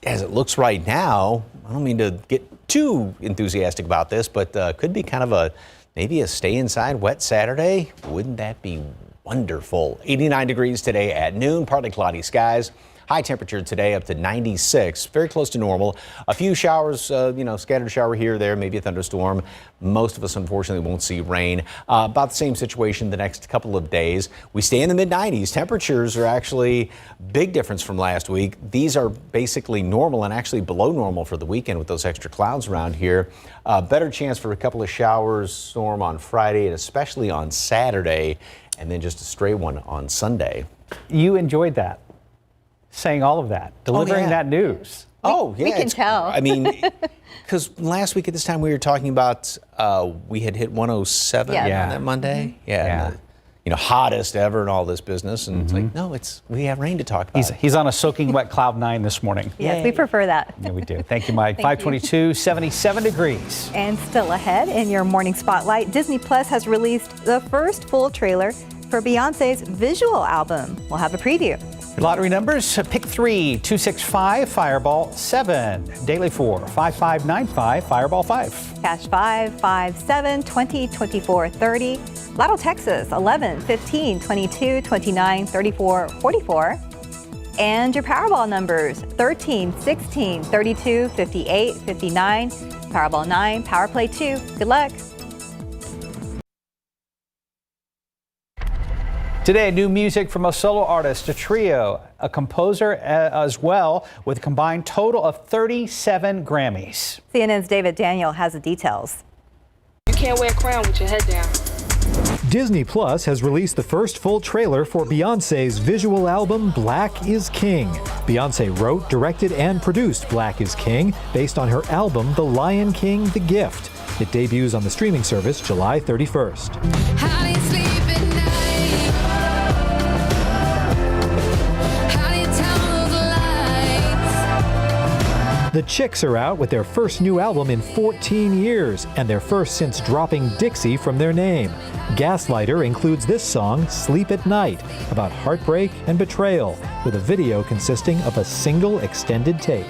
as it looks right now, I don't mean to get too enthusiastic about this, but could be kind of maybe a stay inside wet Saturday. Wouldn't that be wonderful? 89 degrees today at noon, partly cloudy skies. High temperature today up to 96, very close to normal. A few showers, scattered shower here or there, maybe a thunderstorm. Most of us, unfortunately, won't see rain. About the same situation the next couple of days. We stay in the mid-90s. Temperatures are actually big difference from last week. These are basically normal and actually below normal for the weekend with those extra clouds around here. Better chance for a couple of showers, storm on Friday and especially on Saturday, and then just a stray one on Sunday. You enjoyed that. Saying all of that, delivering that news. We can tell. I mean, because last week at this time we were talking about we had hit 107 on that Monday. Hottest ever in all this business, and it's like, no, we have rain to talk about. He's on a soaking wet cloud 9 this morning. Yes, we prefer that. Yeah, we do. Thank you, Mike. 522, 77 degrees. And still ahead in your morning spotlight, Disney Plus has released the first full trailer for Beyonce's visual album. We'll have a preview. Lottery numbers, pick 3, 265, Fireball 7, Daily 4, 5595, Fireball 5. Cash 5, 5, 7, 20, 24, 30. Lotto Texas 11, 15, 22, 29, 34, 44. And your Powerball numbers 13, 16, 32, 58, 59, Powerball 9, Power Play 2. Good luck. Today, new music from a solo artist, a trio, a composer as well, with a combined total of 37 Grammys. CNN's David Daniel has the details. You can't wear a crown with your head down. Disney Plus has released the first full trailer for Beyonce's visual album, Black is King. Beyonce wrote, directed, and produced Black is King, based on her album, The Lion King, The Gift. It debuts on the streaming service July 31st. How do you sleep at night? The Chicks are out with their first new album in 14 years, and their first since dropping Dixie from their name. Gaslighter includes this song, Sleep at Night, about heartbreak and betrayal, with a video consisting of a single extended take.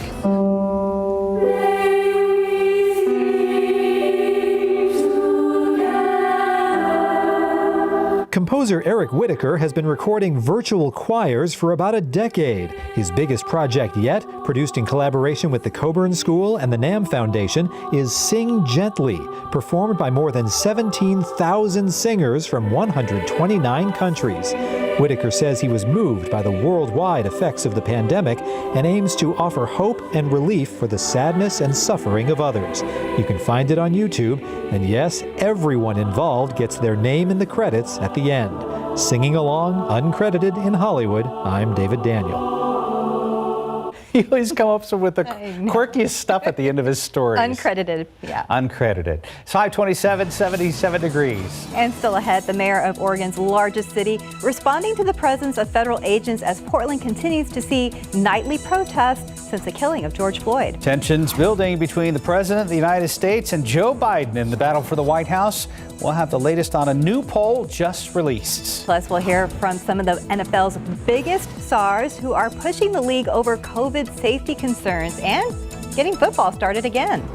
Composer Eric Whitacre has been recording virtual choirs for about a decade. His biggest project yet, produced in collaboration with the Coburn School and the NAMM Foundation, is Sing Gently, performed by more than 17,000 singers from 129 countries. Whitacre says he was moved by the worldwide effects of the pandemic and aims to offer hope and relief for the sadness and suffering of others. You can find it on YouTube, and yes, everyone involved gets their name in the credits at the end. Singing along, uncredited in Hollywood, I'm David Daniel. He always comes up with the quirkiest stuff at the end of his stories. Uncredited, yeah. Uncredited. It's 527, 77 degrees. And still ahead, the mayor of Oregon's largest city responding to the presence of federal agents as Portland continues to see nightly protests since the killing of George Floyd. Tensions building between the president of the United States and Joe Biden in the battle for the White House. We'll have the latest on a new poll just released. Plus, we'll hear from some of the NFL's biggest stars who are pushing the league over COVID safety concerns and getting football started again.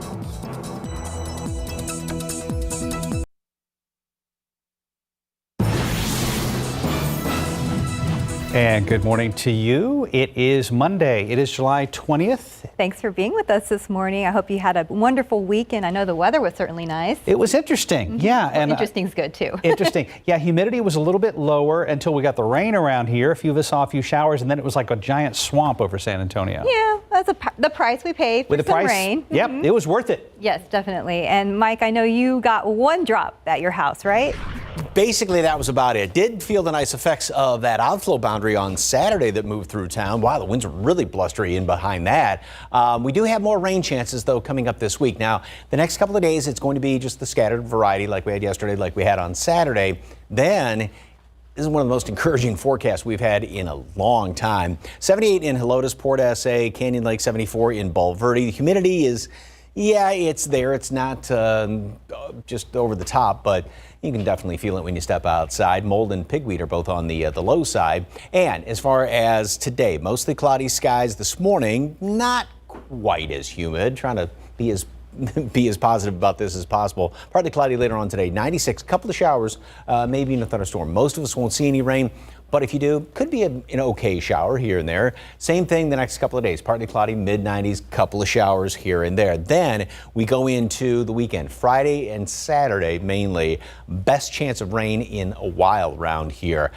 And good morning to you. It is Monday. It is July 20th. Thanks for being with us this morning. I hope you had a wonderful weekend. I know the weather was certainly nice. It was interesting. Yeah. Well, and interesting's good too. Interesting. Yeah, humidity was a little bit lower until we got the rain around here. A few of us saw a few showers, and then it was like a giant swamp over San Antonio. Yeah, that's the price we paid for some rain. Yep, it was worth it. Yes, definitely. And Mike, I know you got one drop at your house, right? Basically, that was about it. Did feel the nice effects of that outflow boundary on Saturday that moved through town. Wow, the winds were really blustery in behind that. We do have more rain chances, though, coming up this week. Now, the next couple of days, it's going to be just the scattered variety like we had yesterday, like we had on Saturday. Then, this is one of the most encouraging forecasts we've had in a long time. 78 in Helotes, Port SA, Canyon Lake 74 in Bulverde. The humidity is, yeah, it's there. It's not just over the top, but you can definitely feel it when you step outside. Mold and pigweed are both on the low side. And as far as today, mostly cloudy skies this morning, not quite as humid. Trying to be as positive about this as possible. Partly cloudy later on today. 96, a couple of showers, maybe in a thunderstorm. Most of us won't see any rain. But if you do, could be an okay shower here and there. Same thing the next couple of days. Partly cloudy, mid-90s, couple of showers here and there. Then we go into the weekend. Friday and Saturday, mainly. Best chance of rain in a while around here.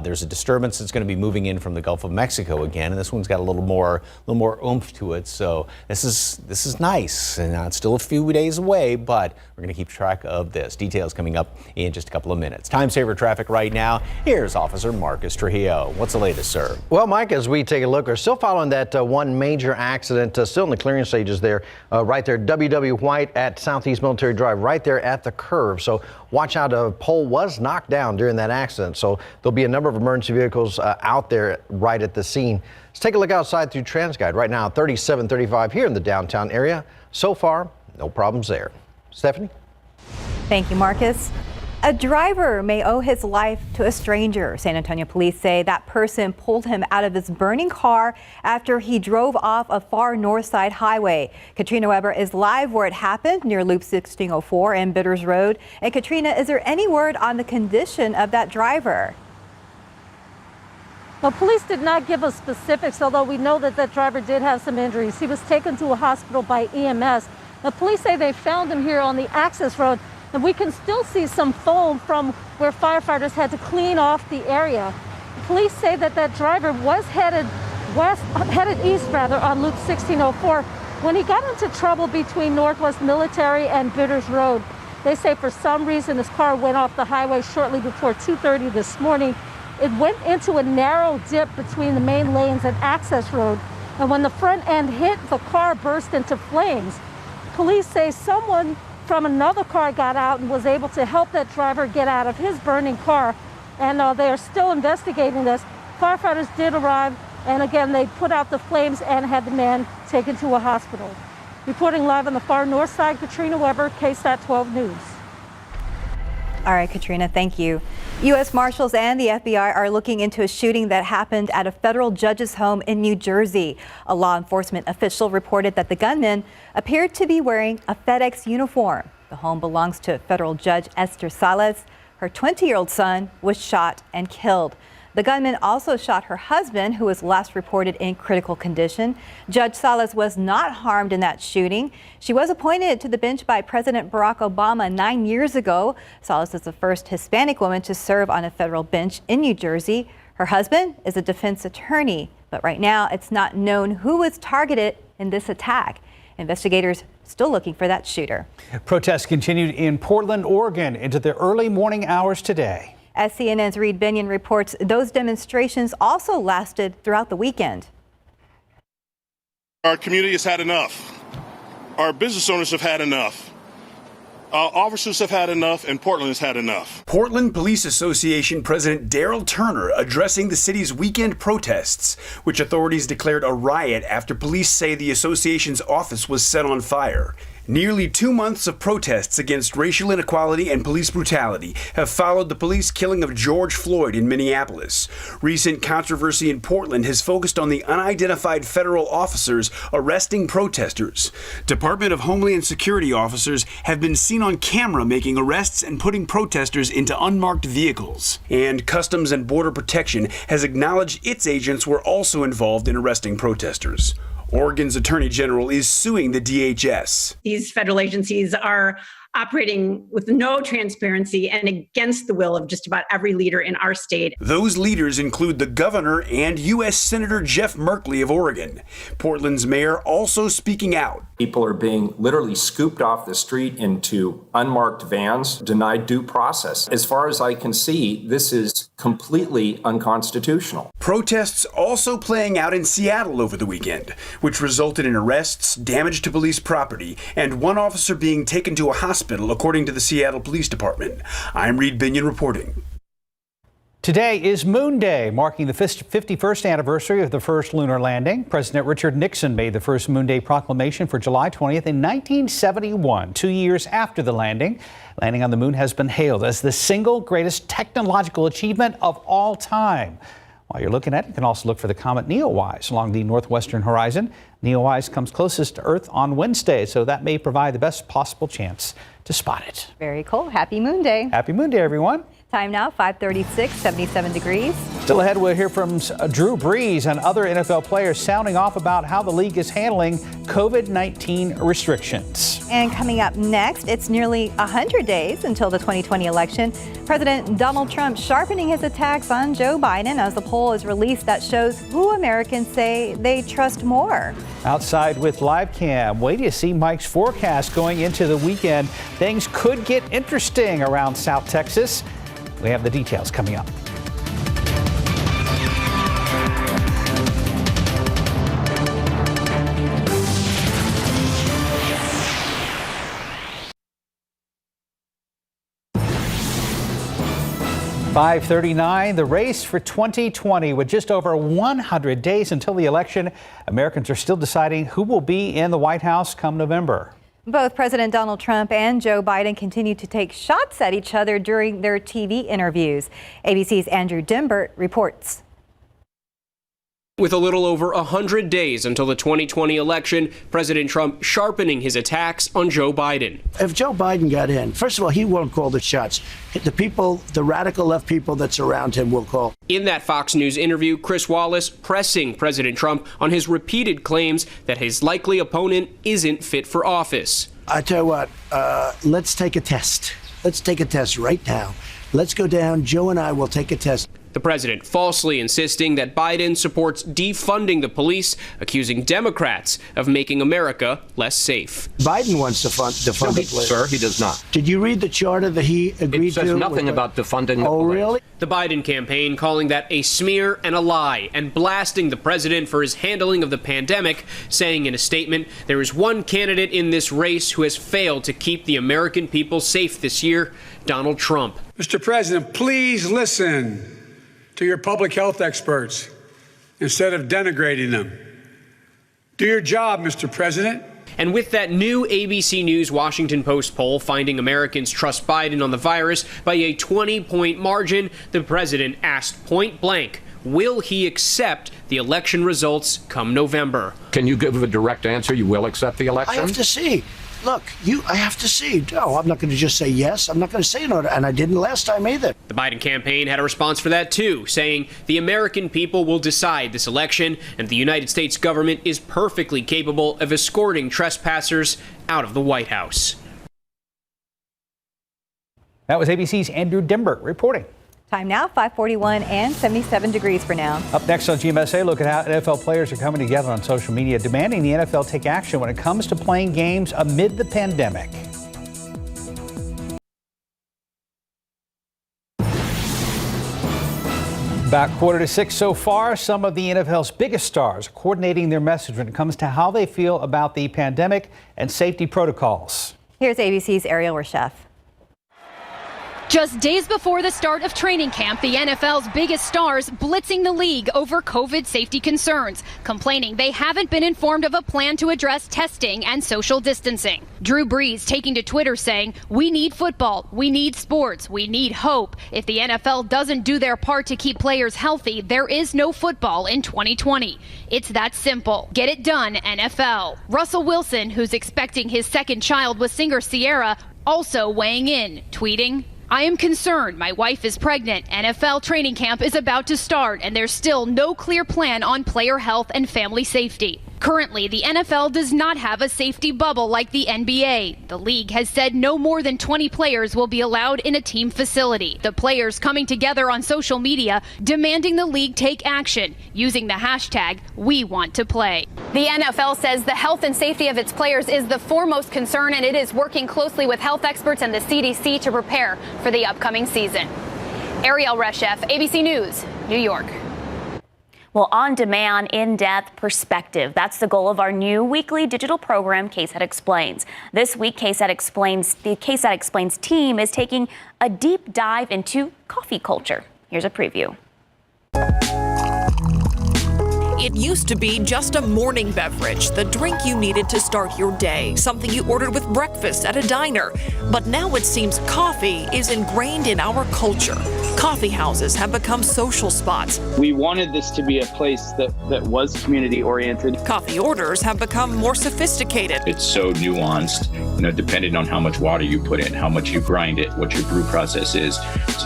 There's a disturbance that's going to be moving in from the Gulf of Mexico again, and this one's got a little more oomph to it. So this is nice, and it's still a few days away, but we're going to keep track of this. Details coming up in just a couple of minutes. Time saver traffic right now. Here's Officer Marcus Trujillo. What's the latest, sir? Well, Mike, as we take a look, we're still following that one major accident, still in the clearing stages there, right there, W.W. White at Southeast Military Drive, right there at the curve. So watch out, a pole was knocked down during that accident. So there'll be a number of emergency vehicles out there right at the scene. Let's take a look outside through TransGuide. Right now, 3735 here in the downtown area. So far, no problems there. Stephanie? Thank you, Marcus. A driver may owe his life to a stranger. San Antonio police say that person pulled him out of his burning car after he drove off a far north side highway. Katrina Weber is live where it happened near Loop 1604 and Bitters Road. And Katrina, is there any word on the condition of that driver? Well, police did not give us specifics, although we know that that driver did have some injuries. He was taken to a hospital by EMS. The police say they found him here on the access road, and we can still see some foam from where firefighters had to clean off the area. Police say that that driver was headed east on Loop 1604 when he got into trouble between Northwest Military and Bitters Road. They say for some reason his car went off the highway shortly before 2:30 this morning. It went into a narrow dip between the main lanes and access road, and when the front end hit, the car burst into flames. Police say someone from another car got out and was able to help that driver get out of his burning car, and they are still investigating this. Firefighters did arrive, and again, they put out the flames and had the man taken to a hospital. Reporting live on the far north side, Katrina Weber, KSAT 12 News. All right, Katrina, thank you. U.S. Marshals and the FBI are looking into a shooting that happened at a federal judge's home in New Jersey. A law enforcement official reported that the gunman appeared to be wearing a FedEx uniform. The home belongs to federal judge Esther Salas. Her 20-year-old son was shot and killed. The gunman also shot her husband, who was last reported in critical condition. Judge Salas was not harmed in that shooting. She was appointed to the bench by President Barack Obama 9 years ago. Salas is the first Hispanic woman to serve on a federal bench in New Jersey. Her husband is a defense attorney, but right now it's not known who was targeted in this attack. Investigators still looking for that shooter. Protests continued in Portland, Oregon into the early morning hours today. As CNN's Reed Binion reports, those demonstrations also lasted throughout the weekend. Our community has had enough. Our business owners have had enough. Our officers have had enough, and Portland has had enough. Portland Police Association President Daryl Turner addressing the city's weekend protests, which authorities declared a riot after police say the association's office was set on fire. Nearly 2 months of protests against racial inequality and police brutality have followed the police killing of George Floyd in Minneapolis. Recent controversy in Portland has focused on the unidentified federal officers arresting protesters. Department of Homeland Security officers have been seen on camera making arrests and putting protesters into unmarked vehicles. And Customs and Border Protection has acknowledged its agents were also involved in arresting protesters. Oregon's Attorney General is suing the DHS. These federal agencies are operating with no transparency and against the will of just about every leader in our state. Those leaders include the governor and U.S. Senator Jeff Merkley of Oregon. Portland's mayor also speaking out. People are being literally scooped off the street into unmarked vans, denied due process. As far as I can see, this is completely unconstitutional. Protests also playing out in Seattle over the weekend, which resulted in arrests, damage to police property, and one officer being taken to a hospital, according to the Seattle Police Department. I'm Reed Binion reporting. Today is Moon Day, marking the 51st anniversary of the first lunar landing. President Richard Nixon made the first Moon Day proclamation for July 20th in 1971, 2 years after the landing. Landing on the moon has been hailed as the single greatest technological achievement of all time. While you're looking at it, you can also look for the comet Neowise along the northwestern horizon. Neowise comes closest to Earth on Wednesday, so that may provide the best possible chance to spot it. Very cool. Happy Moon Day. Happy Moon Day, everyone. Time now, 5:36, 77 degrees. Still ahead, we'll hear from Drew Brees and other NFL players sounding off about how the league is handling COVID-19 restrictions. And coming up next, it's nearly 100 days until the 2020 election. President Donald Trump sharpening his attacks on Joe Biden as the poll is released that shows who Americans say they trust more. Outside with Live Cam, wait till you see Mike's forecast going into the weekend. Things could get interesting around South Texas. We have the details coming up. .539, the race for 2020 with just over 100 days until the election. Americans are still deciding who will be in the White House come November. Both President Donald Trump and Joe Biden continue to take shots at each other during their TV interviews. ABC's Andrew Dimbert reports. With a little over 100 days until the 2020 election, President Trump sharpening his attacks on Joe Biden. If Joe Biden got in, first of all, he won't call the shots. The people, the radical left people that surround him will call. In that Fox News interview, Chris Wallace pressing President Trump on his repeated claims that his likely opponent isn't fit for office. I tell you what, let's take a test. Let's take a test right now. Let's go down. Joe and I will take a test. The president falsely insisting that Biden supports defunding the police, accusing Democrats of making America less safe. Biden wants to defund the police. Sir, he does not. Did you read the charter that he agreed to? It says nothing about defunding the police. Oh, really? The Biden campaign calling that a smear and a lie and blasting the president for his handling of the pandemic, saying in a statement, there is one candidate in this race who has failed to keep the American people safe this year, Donald Trump. Mr. President, please listen to your public health experts instead of denigrating them. Do your job, Mr. President. And with that new ABC News Washington Post poll finding Americans trust Biden on the virus by a 20-point margin, the president asked point blank, will he accept the election results come November? Can you give a direct answer? You will accept the election? I have to see. Look, I have to see. No, I'm not going to just say yes. I'm not going to say no, and I didn't last time either. The Biden campaign had a response for that, too, saying the American people will decide this election, and the United States government is perfectly capable of escorting trespassers out of the White House. That was ABC's Andrew Dimbert reporting. Time now, 5:41 and 77 degrees for now. Up next on GMSA, look at how NFL players are coming together on social media, demanding the NFL take action when it comes to playing games amid the pandemic. About 5:45 so far, some of the NFL's biggest stars are coordinating their message when it comes to how they feel about the pandemic and safety protocols. Here's ABC's Ariel Reshef. Just days before the start of training camp, the NFL's biggest stars blitzing the league over COVID safety concerns, complaining they haven't been informed of a plan to address testing and social distancing. Drew Brees taking to Twitter saying, "We need football, we need sports, we need hope. If the NFL doesn't do their part to keep players healthy, there is no football in 2020. It's that simple. Get it done, NFL." Russell Wilson, who's expecting his second child with singer Ciara, also weighing in, tweeting, "I am concerned. My wife is pregnant. NFL training camp is about to start, and there's still no clear plan on player health and family safety. Currently, the NFL does not have a safety bubble like the NBA. The league has said no more than 20 players will be allowed in a team facility. The players coming together on social media demanding the league take action, using the hashtag #WeWantToPlay. The NFL says the health and safety of its players is the foremost concern, and it is working closely with health experts and the CDC to prepare for the upcoming season. Ariel Reshef, ABC News, New York. Well, on-demand, in-depth perspective. That's the goal of our new weekly digital program, KSAT Explains. This week, the KSAT Explains team is taking a deep dive into coffee culture. Here's a preview. It used to be just a morning beverage, the drink you needed to start your day, something you ordered with breakfast at a diner. But now it seems coffee is ingrained in our culture. Coffee houses have become social spots. We wanted this to be a place that was community oriented. Coffee orders have become more sophisticated. It's so nuanced, depending on how much water you put in, how much you grind it, what your brew process is,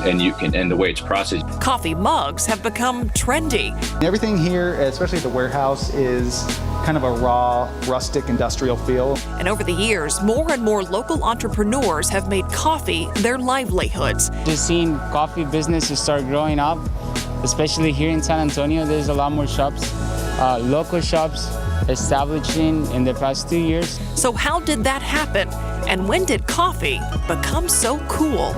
and the way it's processed. Coffee mugs have become trendy. Everything here, especially at the warehouse, is kind of a raw, rustic, industrial feel. And over the years, more and more local entrepreneurs have made coffee their livelihoods. Just seeing coffee businesses start growing up, especially here in San Antonio, there's a lot more shops, local shops establishing in the past 2 years. So how did that happen? And when did coffee become so cool?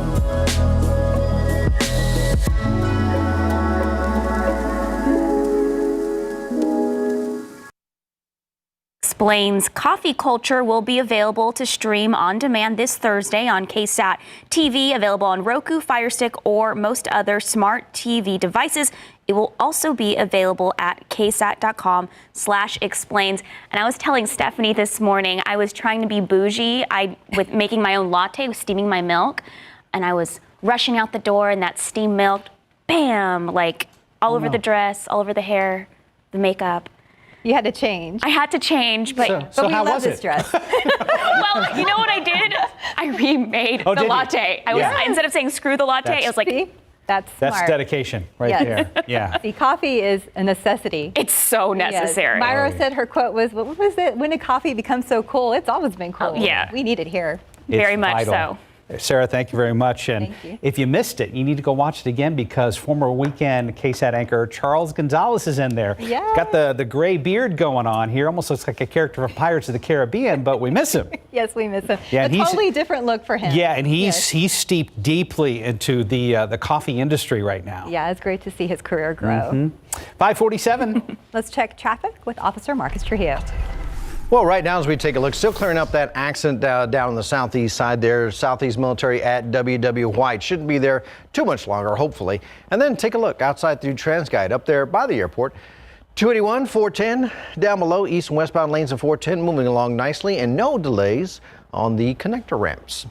Explains coffee culture will be available to stream on demand this Thursday on KSAT TV, available on Roku, Fire Stick, or most other smart TV devices. It will also be available at ksat.com/explains. And I was telling Stephanie this morning, I was trying to be bougie with making my own latte, with steaming my milk, and I was rushing out the door, and that steamed milk, bam, like all over the dress, all over the hair, the makeup. You had to change. I had to change, but we love this dress. Well, you know what I did? I remade the latte. Instead of saying screw the latte, I was like, That's smart. That's dedication right there. Yeah. See, coffee is a necessity. It's so necessary. Yes. Myra said her quote was, what was it? When did coffee become so cool? It's always been cool. Oh, yeah. We need it here. Very much vital. so. Sarah, thank you very much. And if you missed it, you need to go watch it again, because former Weekend KSAT anchor Charles Gonzalez is in there. Yeah. Got the gray beard going on here. Almost looks like a character from Pirates of the Caribbean, but we miss him. Yes, we miss him. Yeah, a totally different look for him. Yeah, and he's steeped deeply into the coffee industry right now. Yeah, it's great to see his career grow. 5:47. Let's check traffic with Officer Marcus Trujillo. Well, right now as we take a look, still clearing up that accident down on the southeast side there, Southeast Military at WW White. Shouldn't be there too much longer, hopefully. And then take a look outside through TransGuide up there by the airport. 281, 410 down below, east and westbound lanes of 410 moving along nicely, and no delays on the connector ramps.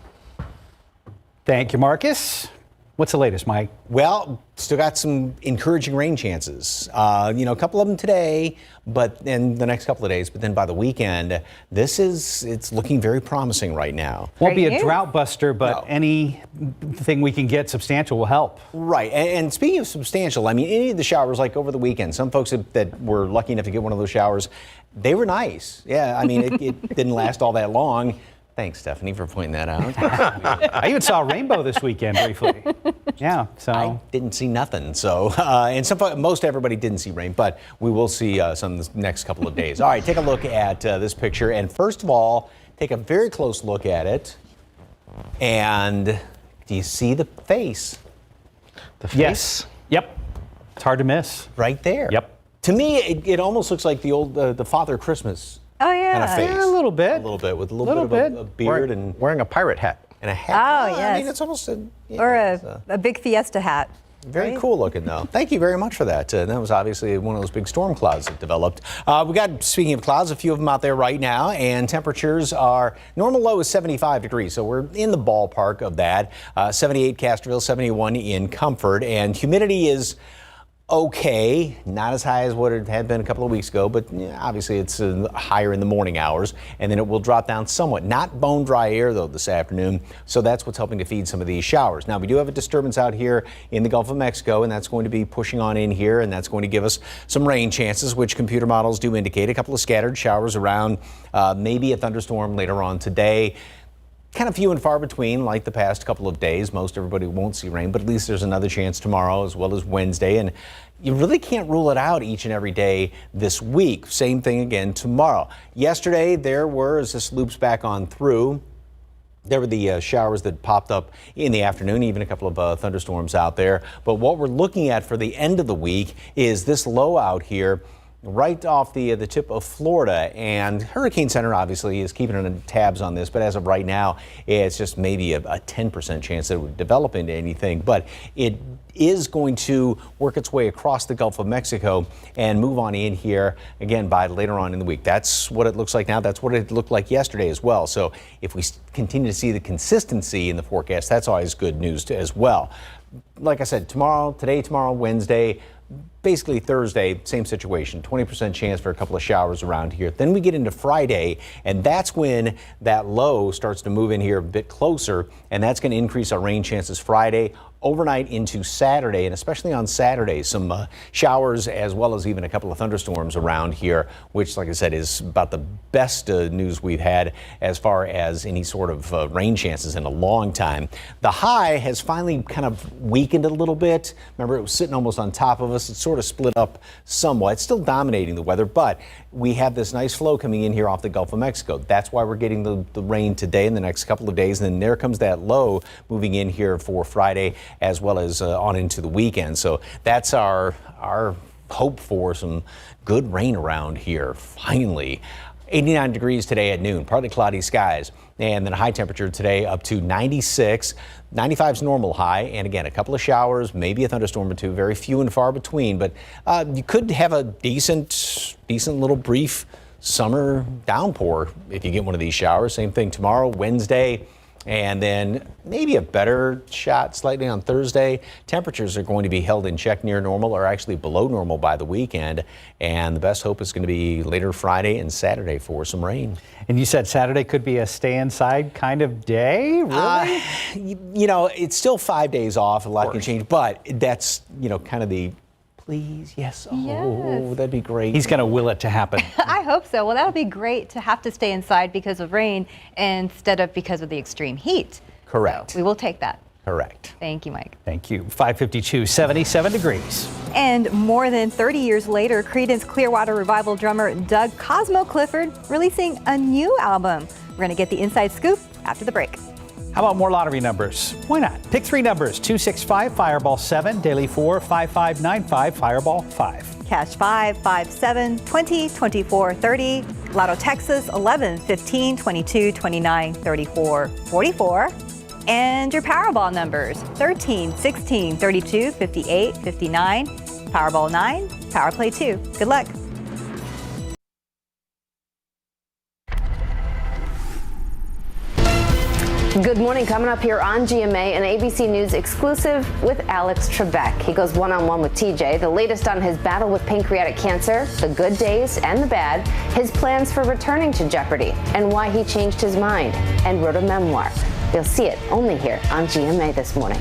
Thank you, Marcus. What's the latest, Mike? Well, still got some encouraging rain chances. A couple of them today, but in the next couple of days. But then by the weekend, it's looking very promising right now. Won't be a drought buster, but anything we can get substantial will help. Right. And speaking of substantial, I mean, any of the showers like over the weekend, some folks that were lucky enough to get one of those showers, they were nice. Yeah, I mean, it didn't last all that long. Thanks, Stephanie, for pointing that out. I even saw a rainbow this weekend briefly. Yeah, so I didn't see nothing. So, and most everybody didn't see rain, but we will see some the next couple of days. All right, take a look at this picture, and first of all, take a very close look at it. And do you see the face? The face? Yes. Yep. It's hard to miss. Right there. Yep. To me, it almost looks like the old the Father Christmas Oh, yeah. kind of face. Yeah, a little bit. A little bit with a little bit of a beard and wearing a pirate hat. a hat. Oh, I yes. mean, it's almost Or a big Fiesta hat. very right? cool looking, though. Thank you very much for that. That was obviously one of those big storm clouds that developed. We got, speaking of clouds, a few of them out there right now, and temperatures are, normal low is 75 degrees, so we're in the ballpark of that. 78 Castroville, 71 in Comfort, and humidity is okay, not as high as what it had been a couple of weeks ago, but obviously it's higher in the morning hours, and then it will drop down somewhat. Not bone dry air, though, this afternoon, so that's what's helping to feed some of these showers. Now, we do have a disturbance out here in the Gulf of Mexico, and that's going to be pushing on in here, and that's going to give us some rain chances, which computer models do indicate. A couple of scattered showers around, maybe a thunderstorm later on today. Kind of few and far between, like the past couple of days. Most everybody won't see rain, but at least there's another chance tomorrow as well as Wednesday. And you really can't rule it out each and every day this week. Same thing again tomorrow. Yesterday, there were, as this loops back on through, there were the showers that popped up in the afternoon, even a couple of thunderstorms out there. But what we're looking at for the end of the week is this low out here, right off the tip of Florida, and Hurricane Center obviously is keeping tabs on this, but as of right now, it's just maybe a 10% chance that it would develop into anything, but it is going to work its way across the Gulf of Mexico and move on in here again by later on in the week. That's what it looks like now. That's what it looked like yesterday as well. So if we continue to see the consistency in the forecast, that's always good news as well. Like I said, today, tomorrow, Wednesday, basically Thursday, same situation, 20% chance for a couple of showers around here. Then we get into Friday, and that's when that low starts to move in here a bit closer, and that's going to increase our rain chances Friday, overnight into Saturday, and especially on Saturday, some showers as well as even a couple of thunderstorms around here, which, like I said, is about the best news we've had as far as any sort of rain chances in a long time. The high has finally kind of weakened a little bit. Remember, it was sitting almost on top of us. It's sort of split up somewhat. It's still dominating the weather, but we have this nice flow coming in here off the Gulf of Mexico. That's why we're getting the rain today and the next couple of days. And then there comes that low moving in here for Friday as well as on into the weekend. So that's our hope for some good rain around here finally. 89 degrees today at noon, partly cloudy skies, and then a high temperature today up to 96. 95's normal high, and again, a couple of showers, maybe a thunderstorm or two, very few and far between, but you could have a decent little brief summer downpour if you get one of these showers. Same thing tomorrow, Wednesday, and then maybe a better shot slightly on Thursday. Temperatures are going to be held in check near normal or actually below normal by the weekend. And the best hope is going to be later Friday and Saturday for some rain. And you said Saturday could be a stay inside kind of day? Really? You know, it's still 5 days off. A lot can change, but that's, you know, kind of the please, yes, oh, yes. That'd be great. He's going to will it to happen. I hope so. Well, that'll be great to have to stay inside because of rain instead of because of the extreme heat. Correct. So we will take that. Correct. Thank you, Mike. Thank you. 5:52, 77 degrees. And more than 30 years later, Creedence Clearwater Revival drummer Doug Cosmo Clifford releasing a new album. We're going to get the inside scoop after the break. How about more lottery numbers? Why not? Pick three numbers, 265, Fireball 7, Daily 4, 5595, Fireball 5. Cash 5, 5, 7, 20, 24, 30. Lotto Texas 11, 15, 22, 29, 34, 44. And your Powerball numbers 13, 16, 32, 58, 59. Powerball 9, Power Play 2. Good luck. Good morning. Coming up here on GMA, an ABC News exclusive with Alex Trebek. He goes one-on-one with TJ. The latest on his battle with pancreatic cancer, the good days and the bad, his plans for returning to Jeopardy, and why he changed his mind and wrote a memoir. You'll see it only here on GMA this morning.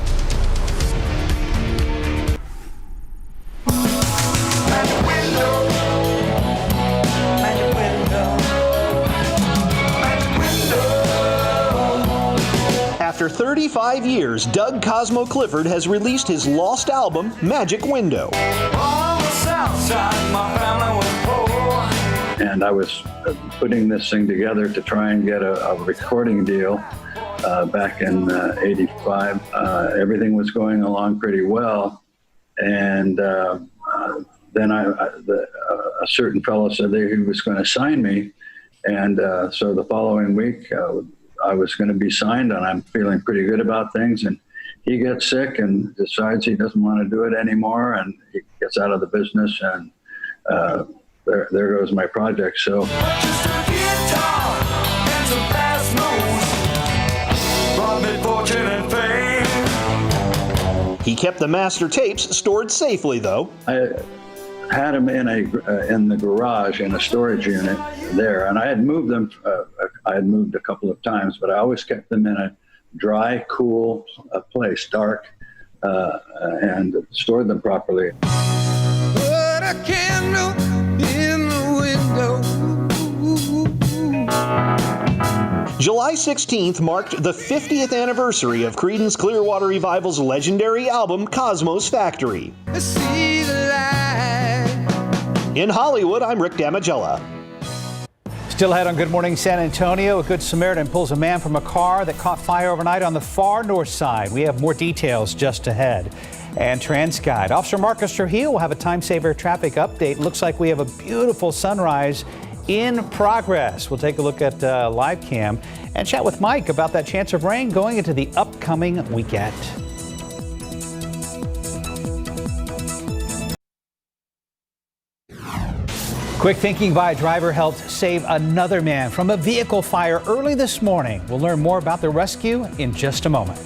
After 35 years, Doug Cosmo Clifford has released his lost album, Magic Window. And I was putting this thing together to try and get a recording deal back in '85. Everything was going along pretty well. And then a certain fellow said that he was going to sign me. And so the following week, I was going to be signed, and I'm feeling pretty good about things. And he gets sick and decides he doesn't want to do it anymore, and he gets out of the business, and there goes my project. So. He kept the master tapes stored safely, though. I had them in the garage in a storage unit there, and I had moved them. I had moved a couple of times, but I always kept them in a dry, cool place, dark, and stored them properly. Put a candle in the window. July 16th marked the 50th anniversary of Creedence Clearwater Revival's legendary album, Cosmo's Factory. See the light. In Hollywood, I'm Rick Damagella. Still ahead on Good Morning San Antonio, a Good Samaritan pulls a man from a car that caught fire overnight on the far north side. We have more details just ahead. And TransGuide. Officer Marcus Trujillo will have a time-saver traffic update. Looks like we have a beautiful sunrise in progress. We'll take a look at live cam and chat with Mike about that chance of rain going into the upcoming weekend. Quick thinking by a driver helped save another man from a vehicle fire early this morning. We'll learn more about the rescue in just a moment.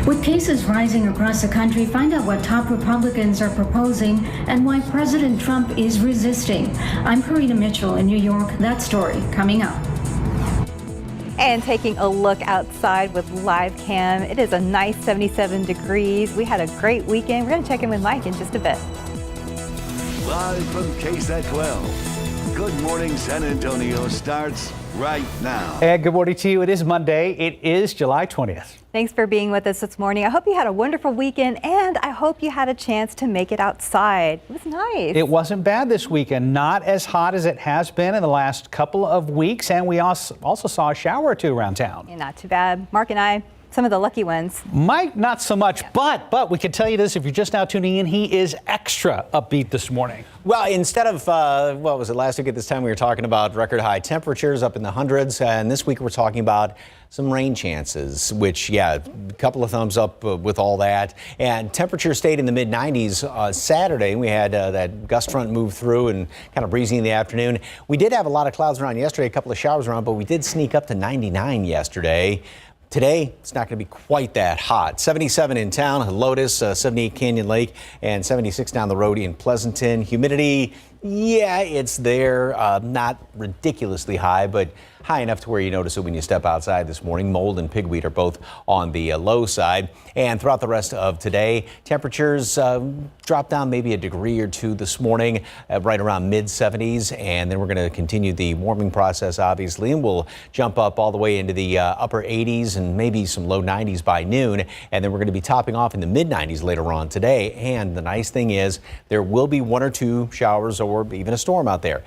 With cases rising across the country, find out what top Republicans are proposing and why President Trump is resisting. I'm Karina Mitchell in New York. That story coming up. And taking a look outside with live cam, it is a nice 77 degrees. We had a great weekend. We're going to check in with Mike in just a bit. Live from KSAT 12, Good Morning San Antonio starts right now. And good morning to you. It is Monday. It is July 20th. Thanks for being with us this morning. I hope you had a wonderful weekend, and I hope you had a chance to make it outside. It was nice. It wasn't bad this weekend. Not as hot as it has been in the last couple of weeks, and we also saw a shower or two around town. Yeah, not too bad. Mark and I, some of the lucky ones. Mike, not so much, but we can tell you this, if you're just now tuning in, he is extra upbeat this morning. Well, instead of, what was it, last week at this time we were talking about record high temperatures up in the hundreds, and this week we're talking about some rain chances, which, yeah, a couple of thumbs up with all that. And temperature stayed in the mid-90s Saturday. We had that gust front move through and kind of breezy in the afternoon. We did have a lot of clouds around yesterday, a couple of showers around, but we did sneak up to 99 yesterday. Today, it's not going to be quite that hot. 77 in town, Lotus, 78 Canyon Lake, and 76 down the road in Pleasanton. Humidity, yeah, it's there. Not ridiculously high, but high enough to where you notice it when you step outside this morning. Mold and pigweed are both on the low side. And throughout the rest of today, temperatures drop down maybe a degree or two this morning, right around mid-70s. And then we're going to continue the warming process, obviously, and we'll jump up all the way into the upper 80s and maybe some low 90s by noon. And then we're going to be topping off in the mid-90s later on today. And the nice thing is there will be one or two showers or even a storm out there.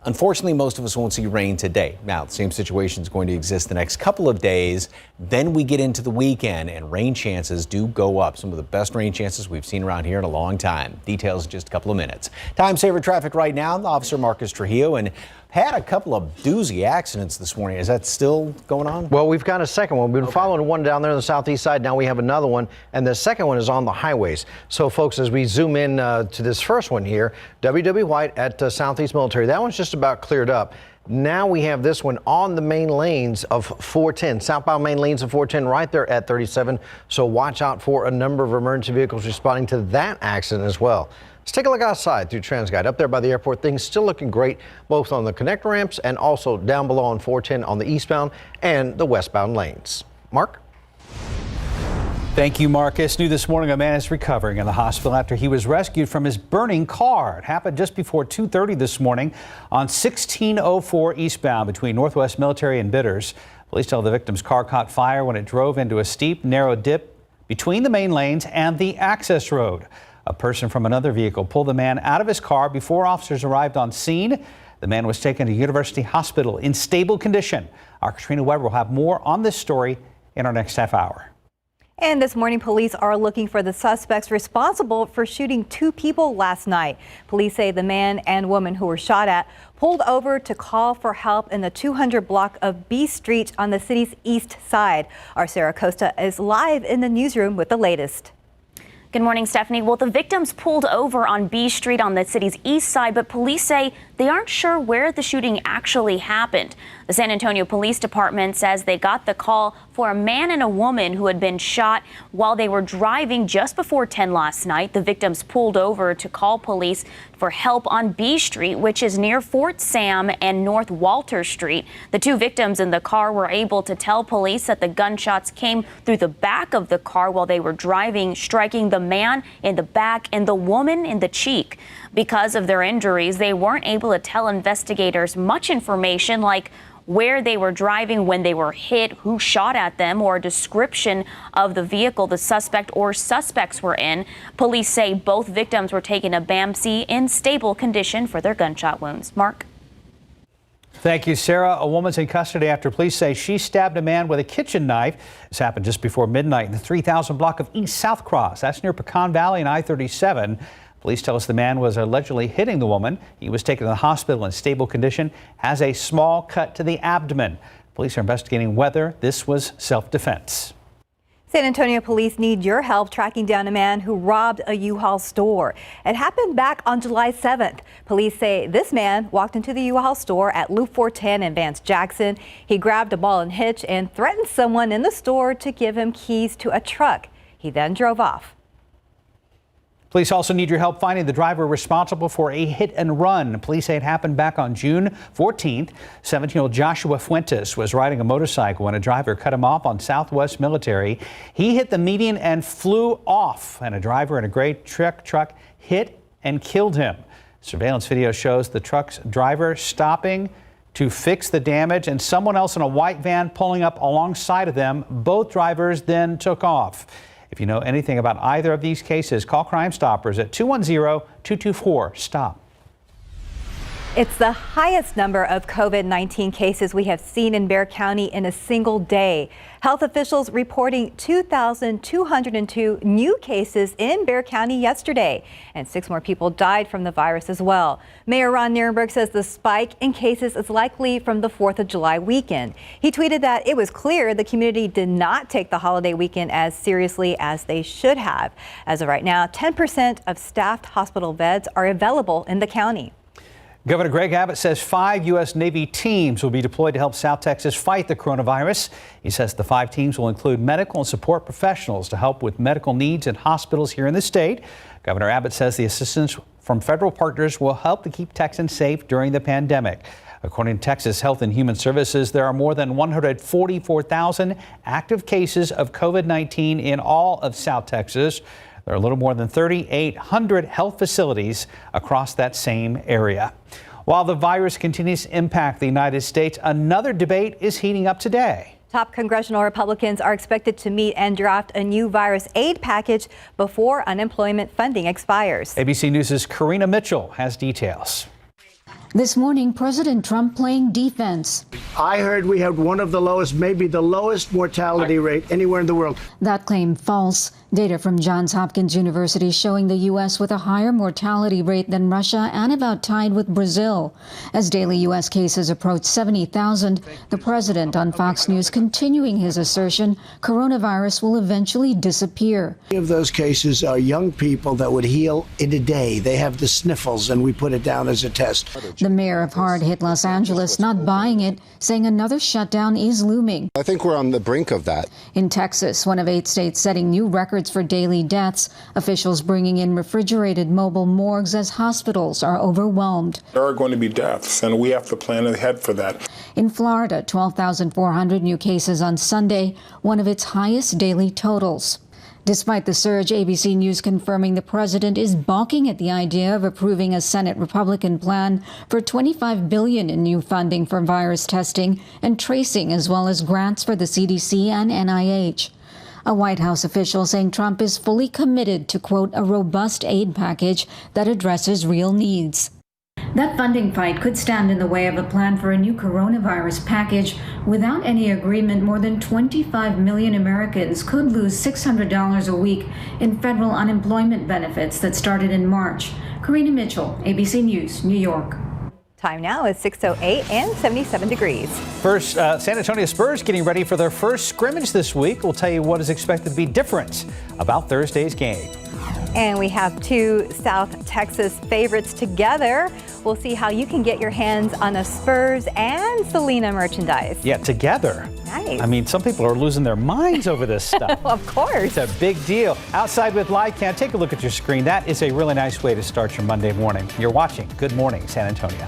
Unfortunately, most of us won't see rain today. Now, the same situation is going to exist the next couple of days. Then we get into the weekend and rain chances do go up. Some of the best rain chances we've seen around here in a long time. Details in just a couple of minutes. Time saver traffic right now. Officer Marcus Trujillo, and had a couple of doozy accidents this morning. Is that still going on? Well, we've got a second one. We've been following one down there on the southeast side. Now we have another one, and the second one is on the highways. So, folks, as we zoom in to this first one here, W.W. White at Southeast Military, that one's just about cleared up. Now we have this one on the main lanes of 410, southbound main lanes of 410 right there at 37. So watch out for a number of emergency vehicles responding to that accident as well. Let's take a look outside through TransGuide. Up there by the airport, things still looking great, both on the connector ramps and also down below on 410 on the eastbound and the westbound lanes. Mark? Thank you, Marcus. New this morning, a man is recovering in the hospital after he was rescued from his burning car. It happened just before 2:30 this morning on 1604 eastbound between Northwest Military and Bitters. Police tell the victim's car caught fire when it drove into a steep, narrow dip between the main lanes and the access road. A person from another vehicle pulled the man out of his car before officers arrived on scene. The man was taken to University Hospital in stable condition. Our Katrina Weber will have more on this story in our next half hour. And this morning, police are looking for the suspects responsible for shooting 2 people last night. Police say the man and woman who were shot at pulled over to call for help in the 200 block of B Street on the city's east side. Our Sarah Costa is live in the newsroom with the latest. Good morning, Stephanie. Well, the victims pulled over on B Street on the city's east side, but police say they aren't sure where the shooting actually happened. The San Antonio Police Department says they got the call for a man and a woman who had been shot while they were driving just before 10 last night. The victims pulled over to call police for help on B Street, which is near Fort Sam and North Walter Street. The 2 victims in the car were able to tell police that the gunshots came through the back of the car while they were driving, striking the man in the back and the woman in the cheek. Because of their injuries, they weren't able to tell investigators much information like where they were driving when they were hit, who shot at them, or a description of the vehicle the suspect or suspects were in. Police say both victims were taken to BAMC in stable condition for their gunshot wounds. Mark. Thank you, Sarah. A woman's in custody after police say she stabbed a man with a kitchen knife. This happened just before midnight in the 3000 block of East South Cross. That's near Pecan Valley and I-37. Police tell us the man was allegedly hitting the woman. He was taken to the hospital in stable condition, has a small cut to the abdomen. Police are investigating whether this was self-defense. San Antonio police need your help tracking down a man who robbed a U-Haul store. It happened back on July 7th. Police say this man walked into the U-Haul store at Loop 410 in Vance Jackson. He grabbed a ball and hitch and threatened someone in the store to give him keys to a truck. He then drove off. Police also need your help finding the driver responsible for a hit and run. Police say it happened back on June 14th. 17-year-old Joshua Fuentes was riding a motorcycle when a driver cut him off on Southwest Military. He hit the median and flew off, and a driver in a gray truck hit and killed him. Surveillance video shows the truck's driver stopping to fix the damage and someone else in a white van pulling up alongside of them. Both drivers then took off. If you know anything about either of these cases, call Crime Stoppers at 210-224-STOP. It's the highest number of COVID-19 cases we have seen in Bexar County in a single day. Health officials reporting 2,202 new cases in Bexar County yesterday, and 6 more people died from the virus as well. Mayor Ron Nirenberg says the spike in cases is likely from the 4th of July weekend. He tweeted that it was clear the community did not take the holiday weekend as seriously as they should have. As of right now, 10% of staffed hospital beds are available in the county. Governor Greg Abbott says 5 U.S. Navy teams will be deployed to help South Texas fight the coronavirus. He says the 5 teams will include medical and support professionals to help with medical needs in hospitals here in the state. Governor Abbott says the assistance from federal partners will help to keep Texans safe during the pandemic. According to Texas Health and Human Services, there are more than 144,000 active cases of COVID-19 in all of South Texas. There are a little more than 3,800 health facilities across that same area. While the virus continues to impact the United States, another debate is heating up today. Top congressional Republicans are expected to meet and draft a new virus aid package before unemployment funding expires. ABC News' Karina Mitchell has details. This morning, President Trump playing defense. I heard we had one of the lowest, maybe the lowest mortality rate anywhere in the world. That claim false. Data from Johns Hopkins University showing the U.S. with a higher mortality rate than Russia and about tied with Brazil. As daily U.S. cases approach 70,000, the president on Fox News continuing his assertion coronavirus will eventually disappear. Many of those cases are young people that would heal in a day. They have the sniffles, and we put it down as a test. The mayor of hard-hit Los Angeles not buying it, saying another shutdown is looming. I think we're on the brink of that. In Texas, one of 8 states setting new records for daily deaths, officials bringing in refrigerated mobile morgues as hospitals are overwhelmed. There are going to be deaths, and we have to plan ahead for that. In Florida, 12,400 new cases on Sunday, one of its highest daily totals. Despite the surge, ABC News confirming the president is balking at the idea of approving a Senate Republican plan for $25 billion in new funding for virus testing and tracing, as well as grants for the CDC and NIH. A White House official saying Trump is fully committed to, quote, a robust aid package that addresses real needs. That funding fight could stand in the way of a plan for a new coronavirus package. Without any agreement, more than 25 million Americans could lose $600 a week in federal unemployment benefits that started in March. Karina Mitchell, ABC News, New York. Time now is 6:08 and 77 degrees. First, San Antonio Spurs getting ready for their first scrimmage this week. We'll tell you what is expected to be different about Thursday's game. And we have two South Texas favorites together. We'll see how you can get your hands on a Spurs and Selena merchandise. Yeah, together. Nice. I mean, some people are losing their minds over this stuff. Of course. It's a big deal. Outside with Live Cam, take a look at your screen. That is a really nice way to start your Monday morning. You're watching Good Morning San Antonio.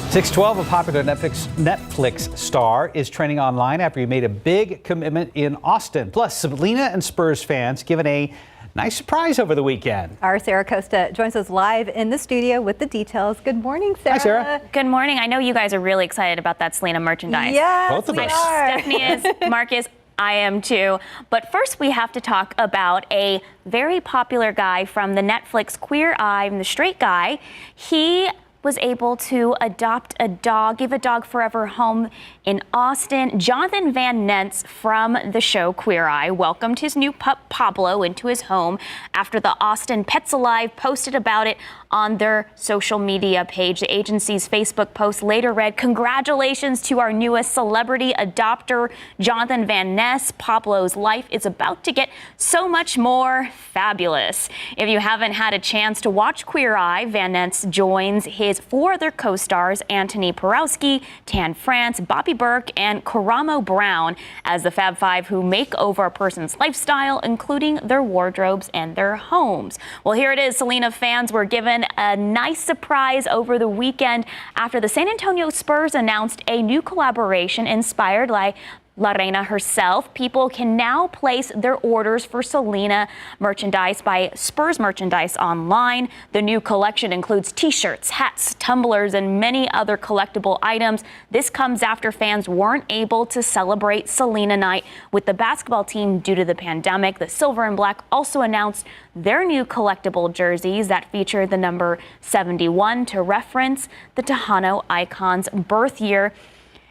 $612, a popular Netflix star, is trending online after he made a big commitment in Austin. Plus, Selena and Spurs fans given a nice surprise over the weekend. Our Sarah Costa joins us live in the studio with the details. Good morning, Sarah. Hi, Sarah. Good morning. I know you guys are really excited about that Selena merchandise. Yes, both of us. Stephanie is, Marcus, I am too. But first, we have to talk about a very popular guy from the Netflix Queer Eye and the Straight Guy. He was able to adopt a dog, give a dog forever home in Austin. Jonathan Van Ness from the show Queer Eye welcomed his new pup Pablo into his home after the Austin Pets Alive posted about it on their social media page. The agency's Facebook post later read, "Congratulations to our newest celebrity adopter, Jonathan Van Ness. Pablo's life is about to get so much more fabulous." If you haven't had a chance to watch Queer Eye, Van Ness joins his four other co-stars, Anthony Porowski, Tan France, Bobby Burke, and Karamo Brown, as the Fab Five who make over a person's lifestyle, including their wardrobes and their homes. Well, here it is. Selena fans were given a nice surprise over the weekend after the San Antonio Spurs announced a new collaboration inspired by La Reina herself. People can now place their orders for Selena merchandise by Spurs Merchandise online. The new collection includes t-shirts, hats, tumblers, and many other collectible items. This comes after fans weren't able to celebrate Selena Night with the basketball team due to the pandemic. The Silver and Black also announced their new collectible jerseys that feature the number 71 to reference the Tejano icon's birth year.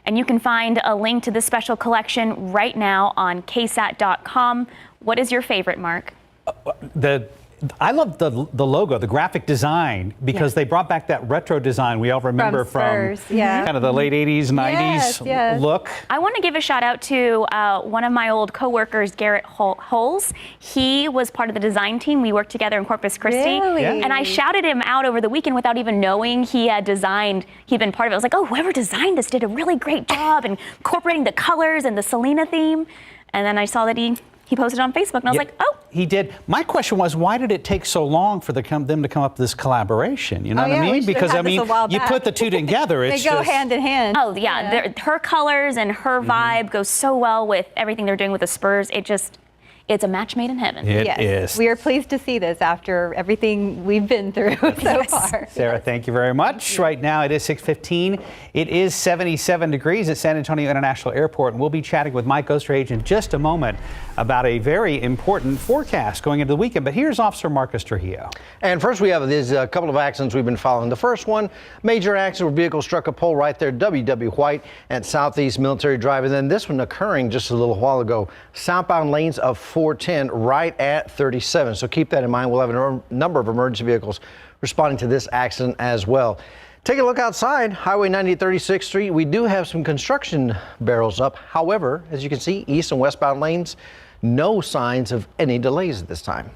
And you can find a link to this special collection right now on KSAT.com. What is your favorite, Mark? I love the logo, the graphic design, because they brought back that retro design we all remember from kind of the late 80s, 90s look. I want to give a shout out to one of my old coworkers, Garrett Holes. He was part of the design team. We worked together in Corpus Christi. Really? Yeah. And I shouted him out over the weekend without even knowing he had designed, he'd been part of it. I was like, oh, whoever designed this did a really great job in incorporating the colors and the Selena theme. And then I saw that he posted on Facebook, and I was like, oh. He did. My question was, why did it take so long for them to come up with this collaboration? You know what I mean? Because, I mean, you put the two together. They go hand in hand. Oh, yeah. Her colors and her vibe go so well with everything they're doing with the Spurs. It's a match made in heaven. It is. We are pleased to see this after everything we've been through so far. Sarah, thank you very much. Right now it is 6:15. It is 77 degrees at San Antonio International Airport, and we'll be chatting with Mike Osterhage in just a moment about a very important forecast going into the weekend. But here's Officer Marcus Trujillo. And first we have these couple of accidents we've been following. The first one, major accident where vehicle struck a pole right there, W.W. White at Southeast Military Drive. And then this one occurring just a little while ago, southbound lanes of 410 right at 37. So keep that in mind. We'll have a number of emergency vehicles responding to this accident as well. Take a look outside, Highway 90 at 36th Street. We do have some construction barrels up. However, as you can see, east and westbound lanes, no signs of any delays at this time.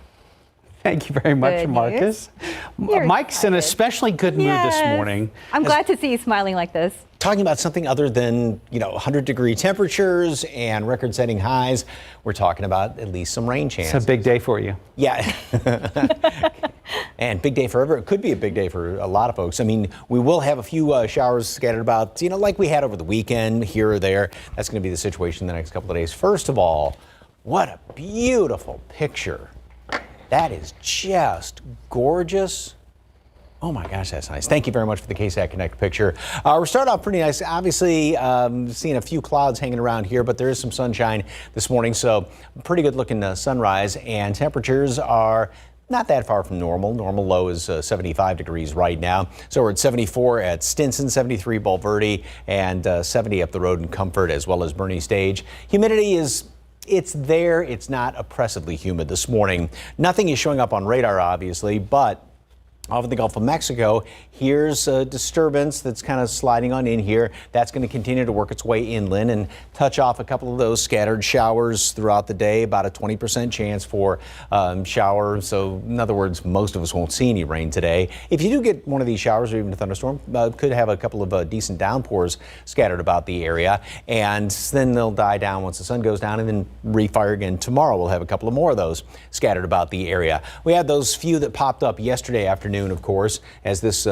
Thank you very much, Marcus. Mike's in an especially good mood this morning. I'm glad to see you smiling like this. Talking about something other than, 100-degree temperatures and record-setting highs. We're talking about at least some rain chances. It's a big day for you. Yeah. And big day for everyone. It could be a big day for a lot of folks. I mean, we will have a few showers scattered about, like we had over the weekend here or there. That's going to be the situation the next couple of days. First of all, what a beautiful picture. That is just gorgeous. Oh my gosh, that's nice. Thank you very much for the KSAT Connect picture. We're starting off pretty nice. Obviously, seeing a few clouds hanging around here, but there is some sunshine this morning, so pretty good looking sunrise, and temperatures are not that far from normal. Normal low is 75 degrees right now. So we're at 74 at Stinson, 73 Bulverde, and 70 up the road in Comfort, as well as Bernie Stage. Humidity it's there. It's not oppressively humid this morning. Nothing is showing up on radar, obviously, but off of the Gulf of Mexico, here's a disturbance that's kind of sliding on in here. That's going to continue to work its way inland and touch off a couple of those scattered showers throughout the day, about a 20% chance for showers. So in other words, most of us won't see any rain today. If you do get one of these showers or even a thunderstorm, could have a couple of decent downpours scattered about the area, and then they'll die down once the sun goes down and then refire again tomorrow. We'll have a couple of more of those scattered about the area. We had those few that popped up yesterday afternoon, of course, as this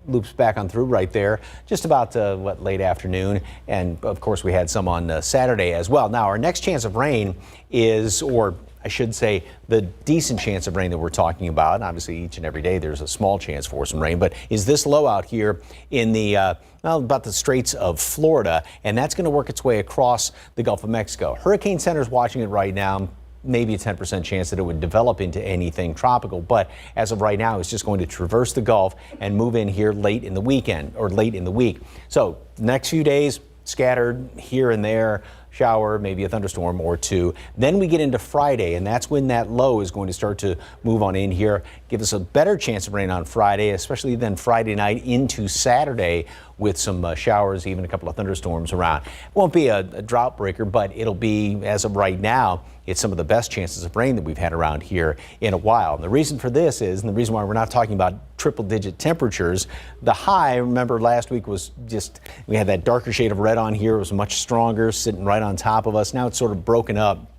loops back on through right there, just about late afternoon, and of course we had some on Saturday as well. Now our next chance of rain is, or I should say, the decent chance of rain that we're talking about, and obviously each and every day there's a small chance for some rain, but is this low out here in the about the Straits of Florida, and that's going to work its way across the Gulf of Mexico. Hurricane Center's watching it right now. Maybe a 10% chance that it would develop into anything tropical, but as of right now, it's just going to traverse the Gulf and move in here late in the weekend or late in the week. So next few days, scattered here and there, shower, maybe a thunderstorm or two. Then we get into Friday, and that's when that low is going to start to move on in here, give us a better chance of rain on Friday, especially then Friday night into Saturday with some showers, even a couple of thunderstorms around. It won't be a drought breaker, but it'll be, as of right now, it's some of the best chances of rain that we've had around here in a while. And the reason for this is, and the reason why we're not talking about triple-digit temperatures, the high, remember last week was just, we had that darker shade of red on here. It was much stronger, sitting right on top of us. Now it's sort of broken up,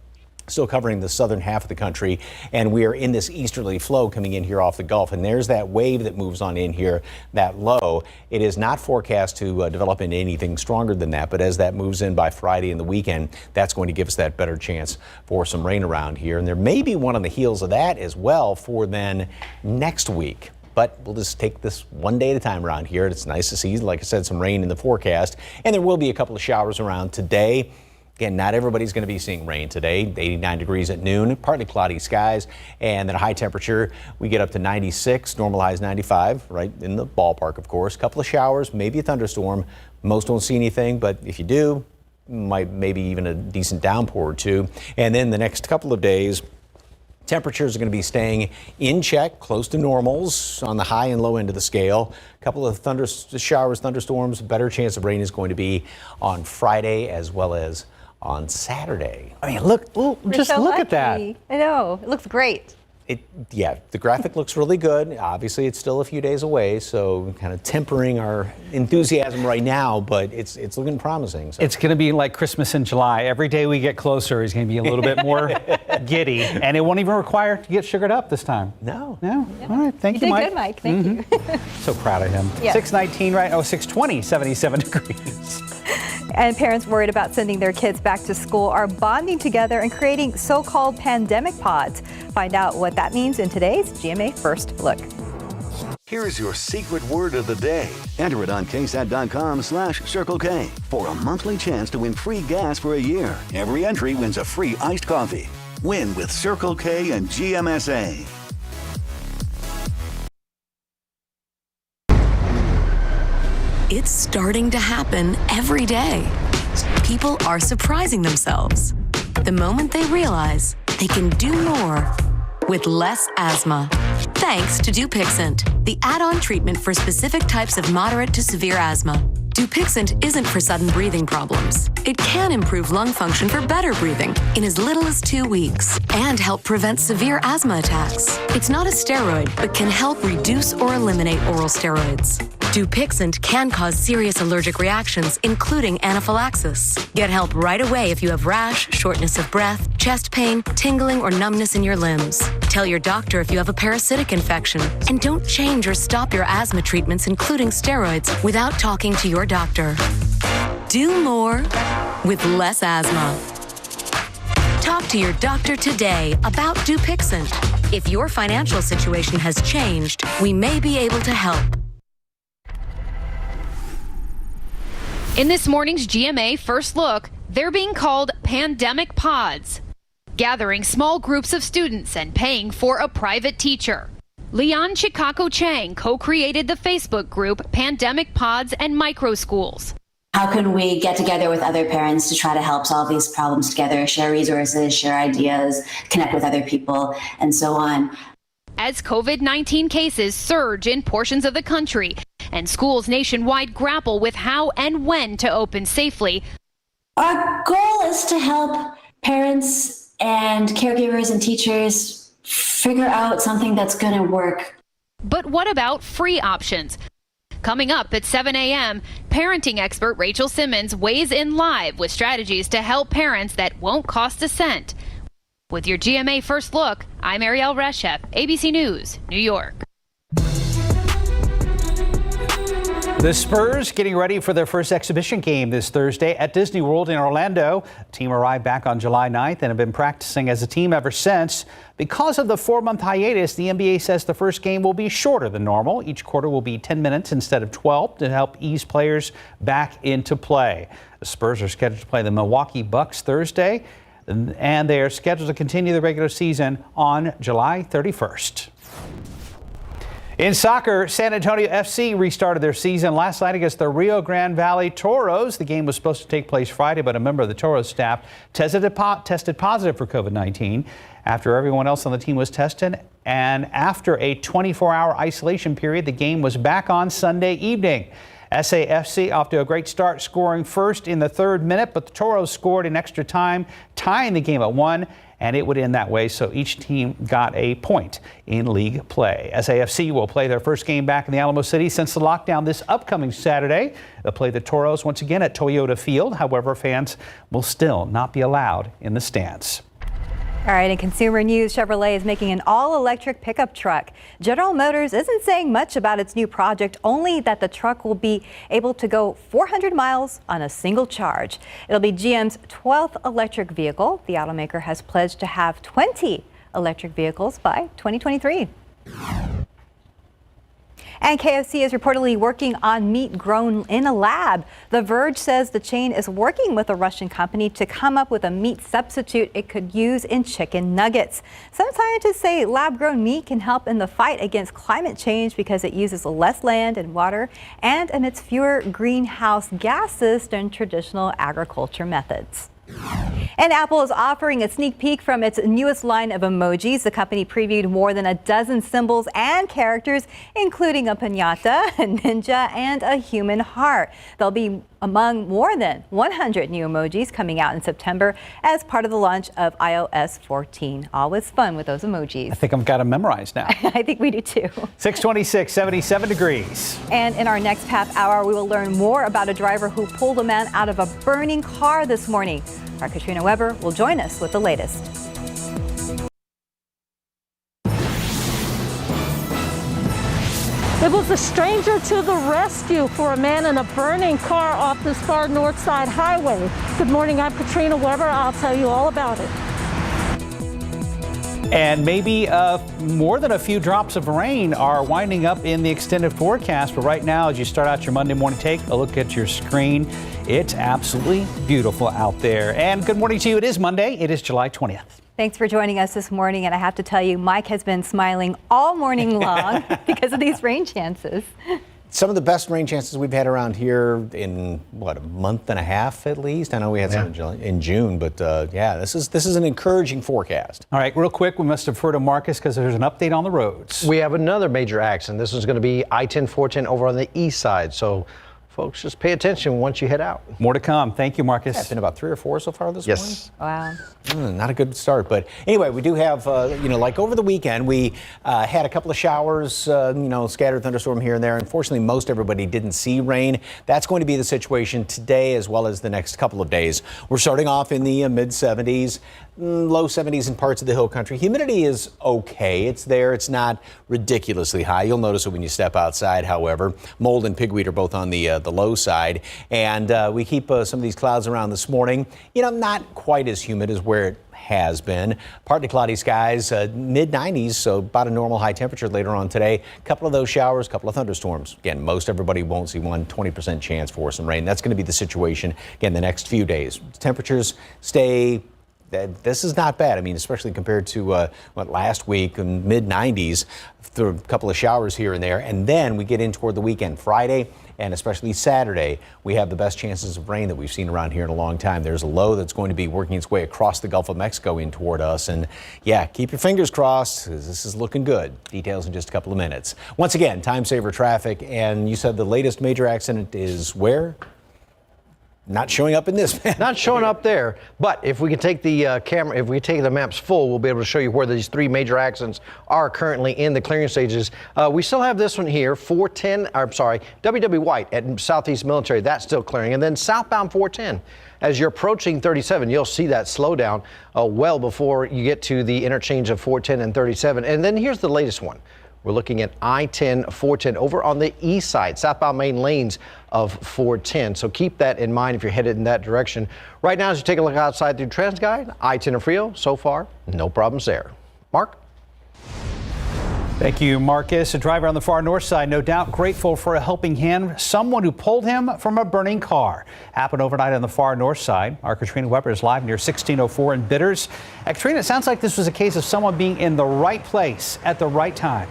still covering the southern half of the country, and we are in this easterly flow coming in here off the Gulf, and there's that wave that moves on in here, that low. It is not forecast to develop into anything stronger than that, but as that moves in by Friday and the weekend, that's going to give us that better chance for some rain around here, and there may be one on the heels of that as well for then next week. But we'll just take this one day at a time around here. It's nice to see, like I said, some rain in the forecast, and there will be a couple of showers around today. Again, not everybody's going to be seeing rain today. 89 degrees at noon, partly cloudy skies, and then a high temperature. We get up to 96, normal highs 95, right in the ballpark, of course. A couple of showers, maybe a thunderstorm. Most won't see anything, but if you do, maybe even a decent downpour or two. And then the next couple of days, temperatures are going to be staying in check, close to normals on the high and low end of the scale. A couple of showers, thunderstorms. Better chance of rain is going to be on Friday as well as on Saturday. I mean, look, just so look at that. I know, it looks great. Yeah, the graphic looks really good. Obviously, it's still a few days away, so kind of tempering our enthusiasm right now, but it's looking promising. So. It's going to be like Christmas in July. Every day we get closer is going to be a little bit more giddy, and it won't even require to get sugared up this time. No. All right, thank you, You Mike. did good, Mike. Thank you. So proud of him. Yeah. 619 right? Oh, 620, 77 degrees. And parents worried about sending their kids back to school are bonding together and creating so-called pandemic pods. Find out what that means in today's GMA First Look. Here's your secret word of the day. Enter it on KSAT.com/Circle K for a monthly chance to win free gas for a year. Every entry wins a free iced coffee. Win with Circle K and GMSA. It's starting to happen every day. People are surprising themselves the moment they realize they can do more with less asthma. Thanks to Dupixent, the add-on treatment for specific types of moderate to severe asthma. Dupixent isn't for sudden breathing problems. It can improve lung function for better breathing in as little as 2 weeks and help prevent severe asthma attacks. It's not a steroid, but can help reduce or eliminate oral steroids. Dupixent can cause serious allergic reactions, including anaphylaxis. Get help right away if you have rash, shortness of breath, chest pain, tingling, or numbness in your limbs. Tell your doctor if you have a parasitic infection. And don't change or stop your asthma treatments, including steroids, without talking to your doctor. Do more with less asthma. Talk to to your doctor today about Dupixent. If your financial situation has changed, we may be able to help. In this morning's GMA First Look, they're being called pandemic pods, gathering small groups of students and paying for a private teacher. Leon Chikako Chang co-created the Facebook group Pandemic Pods and Micro Schools. How can we get together with other parents to try to help solve these problems together, share resources, share ideas, connect with other people, and so on? As COVID-19 cases surge in portions of the country and schools nationwide grapple with how and when to open safely, our goal is to help parents and caregivers and teachers figure out something that's going to work. But what about free options? Coming up at 7 a.m., parenting expert Rachel Simmons weighs in live with strategies to help parents that won't cost a cent. With your GMA First Look, I'm Ariel Reshef, ABC News, New York. The Spurs getting ready for their first exhibition game this Thursday at Disney World in Orlando. The team arrived back on July 9th and have been practicing as a team ever since. Because of the 4-month hiatus, the NBA says the first game will be shorter than normal. Each quarter will be 10 minutes instead of 12 to help ease players back into play. The Spurs are scheduled to play the Milwaukee Bucks Thursday, and they are scheduled to continue the regular season on July 31st. In soccer, San Antonio FC restarted their season last night against the Rio Grande Valley Toros. The game was supposed to take place Friday, but a member of the Toros staff tested positive for COVID-19 after everyone else on the team was tested. And after a 24-hour isolation period, the game was back on Sunday evening. SAFC off to a great start, scoring first in the 3rd minute, but the Toros scored in extra time, tying the game at 1. And it would end that way, so each team got a point in league play. SAFC will play their first game back in the Alamo City since the lockdown this upcoming Saturday. They'll play the Toros once again at Toyota Field. However, fans will still not be allowed in the stands. All right, in consumer news, Chevrolet is making an all-electric pickup truck. General Motors isn't saying much about its new project, only that the truck will be able to go 400 miles on a single charge. It'll be GM's 12th electric vehicle. The automaker has pledged to have 20 electric vehicles by 2023. And KFC is reportedly working on meat grown in a lab. The Verge says the chain is working with a Russian company to come up with a meat substitute it could use in chicken nuggets. Some scientists say lab-grown meat can help in the fight against climate change because it uses less land and water and emits fewer greenhouse gases than traditional agriculture methods. And Apple is offering a sneak peek from its newest line of emojis. The company previewed more than a dozen symbols and characters, including a piñata, a ninja, and a human heart. They'll be among more than 100 new emojis coming out in September as part of the launch of iOS 14. Always fun with those emojis. I think I've got them memorized now. I think we do too. 626, 77 degrees. And in our next half hour, we will learn more about a driver who pulled a man out of a burning car this morning. Our Katrina Weber will join us with the latest. It was a stranger to the rescue for a man in a burning car off this far north side highway. Good morning, I'm Katrina Weber. I'll tell you all about it. And maybe more than a few drops of rain are winding up in the extended forecast. But right now, as you start out your Monday morning, take a look at your screen. It's absolutely beautiful out there. And good morning to you. It is Monday. It is July 20th. Thanks for joining us this morning. And I have to tell you, Mike has been smiling all morning long because of these rain chances. Some of the best rain chances we've had around here in, what, a month and a half at least? I know we had some in June, but yeah, this is an encouraging forecast. All right, real quick, we must defer to Marcus because there's an update on the roads. We have another major accident. This is going to be I-10, 410 over on the east side. So folks, just pay attention once you head out. More to come. Thank you, Marcus. Yeah, it's been about 3 or 4 so far this morning. Wow. Not a good start, but anyway, we do have, like over the weekend, we had a couple of showers, scattered thunderstorm here and there. Unfortunately, most everybody didn't see rain. That's going to be the situation today as well as the next couple of days. We're starting off in the mid 70s. low 70s in parts of the hill country. Humidity is okay. It's there. It's not ridiculously high. You'll notice it when you step outside, however. Mold and pigweed are both on the low side. And we keep some of these clouds around this morning. You know, not quite as humid as where it has been. Partly cloudy skies, mid 90s, so about a normal high temperature later on today. A couple of those showers, a couple of thunderstorms. Again, most everybody won't see one, 20% chance for some rain. That's going to be the situation again the next few days. Temperatures stay. This is not bad. I mean, especially compared to last week in mid 90s, through a couple of showers here and there. And then we get in toward the weekend. Friday and especially Saturday, we have the best chances of rain that we've seen around here in a long time. There's a low that's going to be working its way across the Gulf of Mexico in toward us. And yeah, keep your fingers crossed, 'cause this is looking good. Details in just a couple of minutes. Once again, time saver traffic. And you said the latest major accident is where? Not showing up in this map. Not showing up there. But if we can take the camera, if we take the maps full, we'll be able to show you where these three major accidents are currently in the clearing stages. We still have this one here, 410, I'm sorry, WW White at Southeast Military. That's still clearing. And then southbound 410. As you're approaching 37, you'll see that slowdown well before you get to the interchange of 410 and 37. And then here's the latest one. We're looking at I-10, 410 over on the east side, southbound main lanes of 410. So keep that in mind if you're headed in that direction. Right now, as you take a look outside through TransGuide, I-10 and Frio, so far, no problems there. Mark? Thank you, Marcus. A driver on the far north side, no doubt grateful for a helping hand. Someone who pulled him from a burning car. Happened overnight on the far north side. Our Katrina Weber is live near 1604 in Bitters. Katrina, it sounds like this was a case of someone being in the right place at the right time.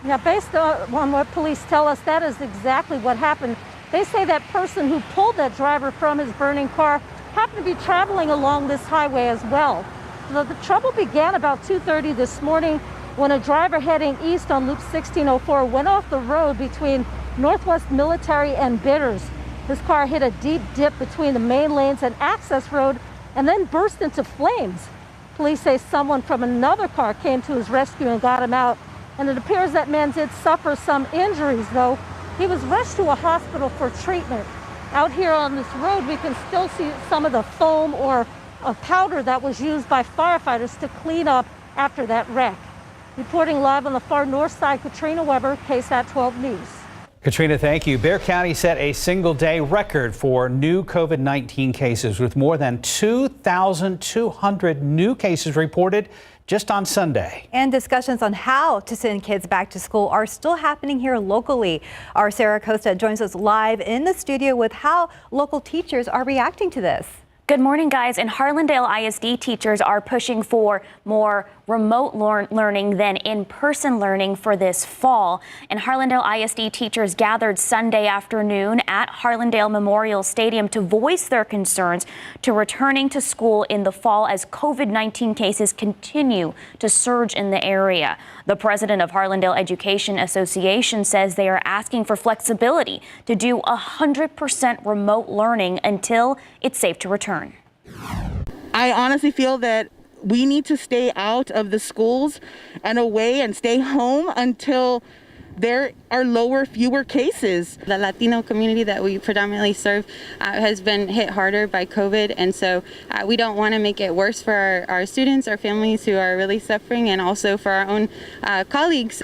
Yeah, based on what police tell us, that is exactly what happened. They say that person who pulled that driver from his burning car happened to be traveling along this highway as well. The trouble began about 2:30 this morning when a driver heading east on Loop 1604 went off the road between Northwest Military and Bitters. His car hit a deep dip between the main lanes and access road and then burst into flames. Police say someone from another car came to his rescue and got him out. And it appears that man did suffer some injuries, though. He was rushed to a hospital for treatment. Out here on this road, we can still see some of the foam or a powder that was used by firefighters to clean up after that wreck. Reporting live on the far north side, Katrina Weber, KSAT 12 News. Katrina, thank you. Bexar County set a single-day record for new COVID-19 cases with more than 2,200 new cases reported just on Sunday. And discussions on how to send kids back to school are still happening here locally. Our Sarah Costa joins us live in the studio with how local teachers are reacting to this. Good morning, guys. And Harlandale ISD teachers are pushing for more remote learning than in-person learning for this fall. And Harlandale ISD teachers gathered Sunday afternoon at Harlandale Memorial Stadium to voice their concerns to returning to school in the fall as COVID-19 cases continue to surge in the area. The president of Harlandale Education Association says they are asking for flexibility to do 100% remote learning until it's safe to return. I honestly feel that we need to stay out of the schools and away and stay home until there are fewer cases. The Latino community that we predominantly serve has been hit harder by COVID, and so we don't want to make it worse for our students, our families who are really suffering, and also for our own colleagues.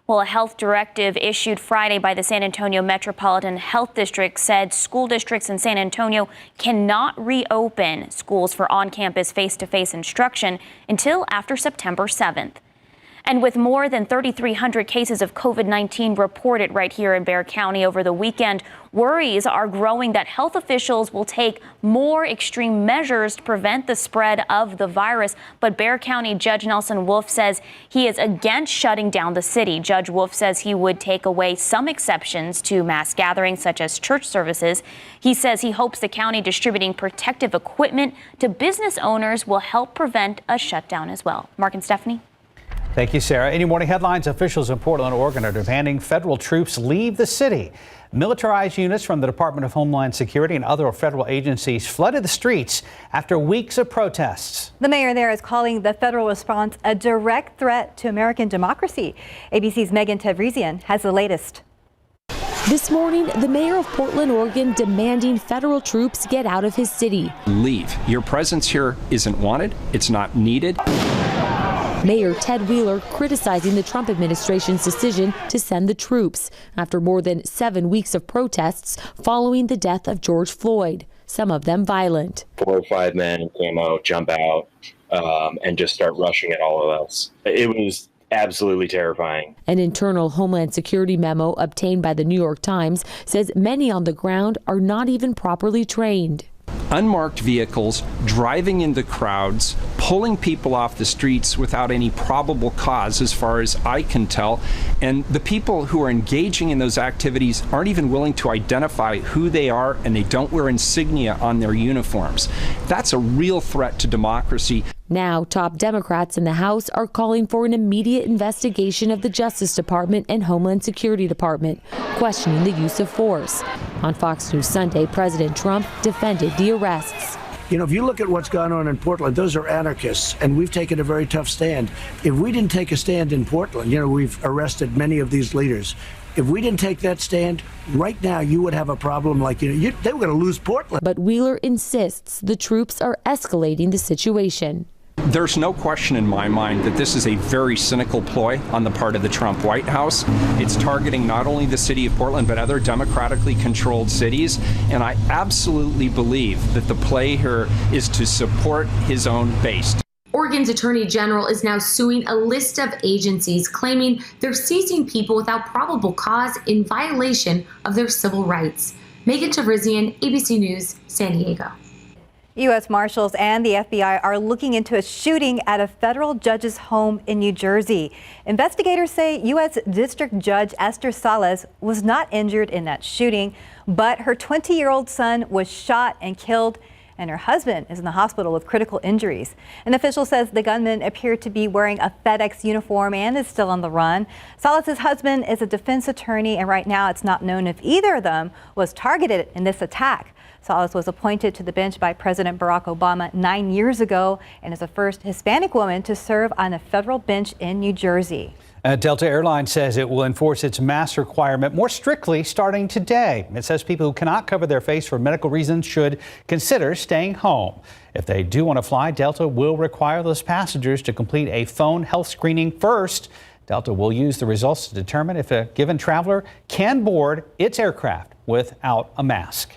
Well, a health directive issued Friday by the San Antonio Metropolitan Health District said school districts in San Antonio cannot reopen schools for on-campus face-to-face instruction until after September 7th. And with more than 3,300 cases of COVID-19 reported right here in Bexar County over the weekend, worries are growing that health officials will take more extreme measures to prevent the spread of the virus. But Bexar County Judge Nelson Wolf says he is against shutting down the city. Judge Wolf says he would take away some exceptions to mass gatherings such as church services. He says he hopes the county distributing protective equipment to business owners will help prevent a shutdown as well. Mark and Stephanie. Thank you, Sarah. Any morning headlines, officials in Portland, Oregon are demanding federal troops leave the city. Militarized units from the Department of Homeland Security and other federal agencies flooded the streets after weeks of protests. The mayor there is calling the federal response a direct threat to American democracy. ABC's Megan Tevrizian has the latest. This morning, the mayor of Portland, Oregon, demanding federal troops get out of his city. Leave. Your presence here isn't wanted. It's not needed. Mayor Ted Wheeler criticizing the Trump administration's decision to send the troops after more than 7 weeks of protests following the death of George Floyd, some of them violent. 4 or 5 men came out, jump out, and just start rushing at all of us. It was absolutely terrifying. An internal Homeland Security memo obtained by the New York Times says many on the ground are not even properly trained. Unmarked vehicles driving into crowds, pulling people off the streets without any probable cause, as far as I can tell. And the people who are engaging in those activities aren't even willing to identify who they are, and they don't wear insignia on their uniforms. That's a real threat to democracy. Now, top Democrats in the House are calling for an immediate investigation of the Justice Department and Homeland Security Department, questioning the use of force. On Fox News Sunday, President Trump defended the arrests. You know, if you look at what's gone on in Portland, those are anarchists, and we've taken a very tough stand. If we didn't take a stand in Portland, we've arrested many of these leaders. If we didn't take that stand, right now you would have a problem like, they were going to lose Portland. But Wheeler insists the troops are escalating the situation. There's no question in my mind that this is a very cynical ploy on the part of the Trump White House. It's targeting not only the city of Portland, but other democratically controlled cities. And I absolutely believe that the play here is to support his own base. Oregon's Attorney General is now suing a list of agencies, claiming they're seizing people without probable cause in violation of their civil rights. Megan Tavrizian, ABC News, San Diego. U.S. Marshals and the FBI are looking into a shooting at a federal judge's home in New Jersey. Investigators say U.S. District Judge Esther Salas was not injured in that shooting, but her 20-year-old son was shot and killed, and her husband is in the hospital with critical injuries. An official says the gunman appeared to be wearing a FedEx uniform and is still on the run. Salas's husband is a defense attorney, and right now it's not known if either of them was targeted in this attack. Salas was appointed to the bench by President Barack Obama 9 years ago and is the first Hispanic woman to serve on a federal bench in New Jersey. Delta Airlines says it will enforce its mask requirement more strictly starting today. It says people who cannot cover their face for medical reasons should consider staying home. If they do want to fly, Delta will require those passengers to complete a phone health screening first. Delta will use the results to determine if a given traveler can board its aircraft without a mask.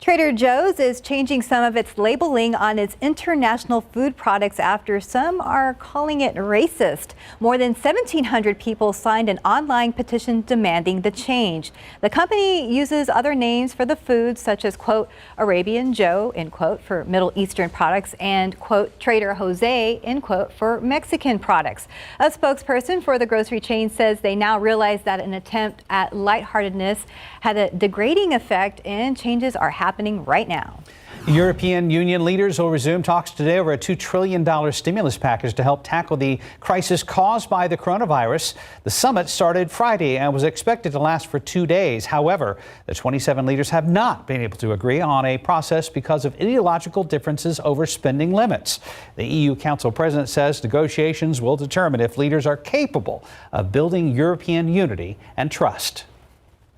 Trader Joe's is changing some of its labeling on its international food products after some are calling it racist. More than 1,700 people signed an online petition demanding the change. The company uses other names for the foods such as, quote, Arabian Joe, end quote, for Middle Eastern products and, quote, Trader Jose, end quote, for Mexican products. A spokesperson for the grocery chain says they now realize that an attempt at lightheartedness had a degrading effect and changes are happening right now. European Union leaders will resume talks today over a $2 trillion stimulus package to help tackle the crisis caused by the coronavirus. The summit started Friday and was expected to last for 2 days. However, the 27 leaders have not been able to agree on a process because of ideological differences over spending limits. The EU Council President says negotiations will determine if leaders are capable of building European unity and trust.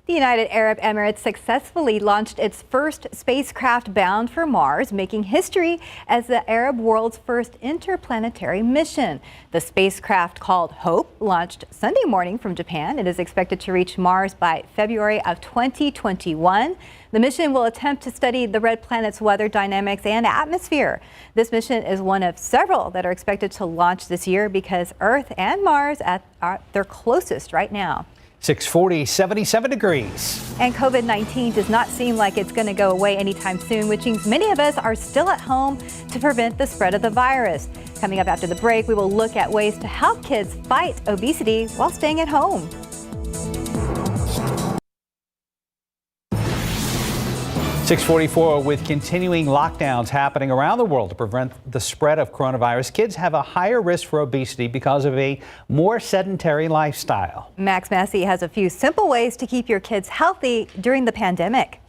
The United Arab Emirates successfully launched its first spacecraft bound for Mars, making history as the Arab world's first interplanetary mission. The spacecraft, called Hope, launched Sunday morning from Japan. It is expected to reach Mars by February of 2021. The mission will attempt to study the red planet's weather dynamics and atmosphere. This mission is one of several that are expected to launch this year because Earth and Mars are their closest right now. 640, 77 degrees. And COVID-19 does not seem like it's going to go away anytime soon, which means many of us are still at home to prevent the spread of the virus. Coming up after the break, we will look at ways to help kids fight obesity while staying at home. .644, with continuing lockdowns happening around the world to prevent the spread of coronavirus, kids have a higher risk for obesity because of a more sedentary lifestyle. Max Massey has a few simple ways to keep your kids healthy during the pandemic.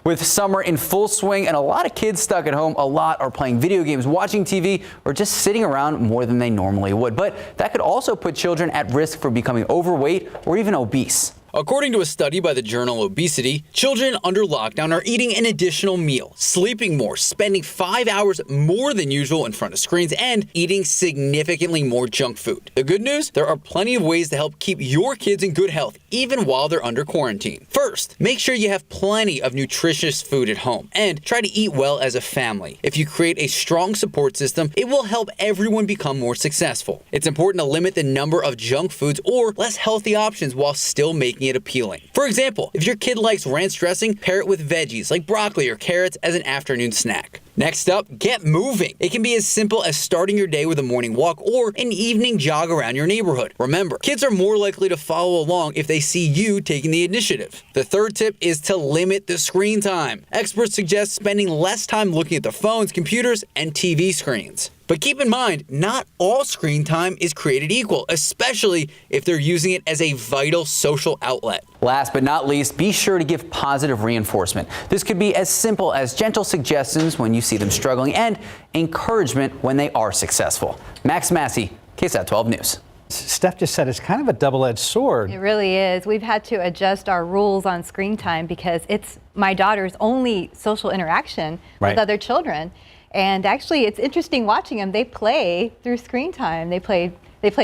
With summer in full swing and a lot of kids stuck at home, a lot are playing video games, watching TV, or just sitting around more than they normally would. But that could also put children at risk for becoming overweight or even obese. According to a study by the journal Obesity, children under lockdown are eating an additional meal, sleeping more, spending 5 hours more than usual in front of screens, and eating significantly more junk food. The good news? There are plenty of ways to help keep your kids in good health, even while they're under quarantine. First, make sure you have plenty of nutritious food at home, and try to eat well as a family. If you create a strong support system, it will help everyone become more successful. It's important to limit the number of junk foods or less healthy options while still making it appealing. For example, if your kid likes ranch dressing, pair it with veggies like broccoli or carrots as an afternoon snack. Next up, get moving. It can be as simple as starting your day with a morning walk or an evening jog around your neighborhood. Remember, kids are more likely to follow along if they see you taking the initiative. The third tip is to limit the screen time. Experts suggest spending less time looking at their phones, computers, and TV screens. But keep in mind, not all screen time is created equal, especially if they're using it as a vital social outlet. Last but not least, be sure to give positive reinforcement. This could be as simple as gentle suggestions when you see them struggling and encouragement when they are successful. Max Massey, KSAT 12 News. Steph just said it's kind of a double-edged sword. It really is. We've had to adjust our rules on screen time because it's my daughter's only social interaction with other children. And actually, it's interesting watching them. They play through screen time. They play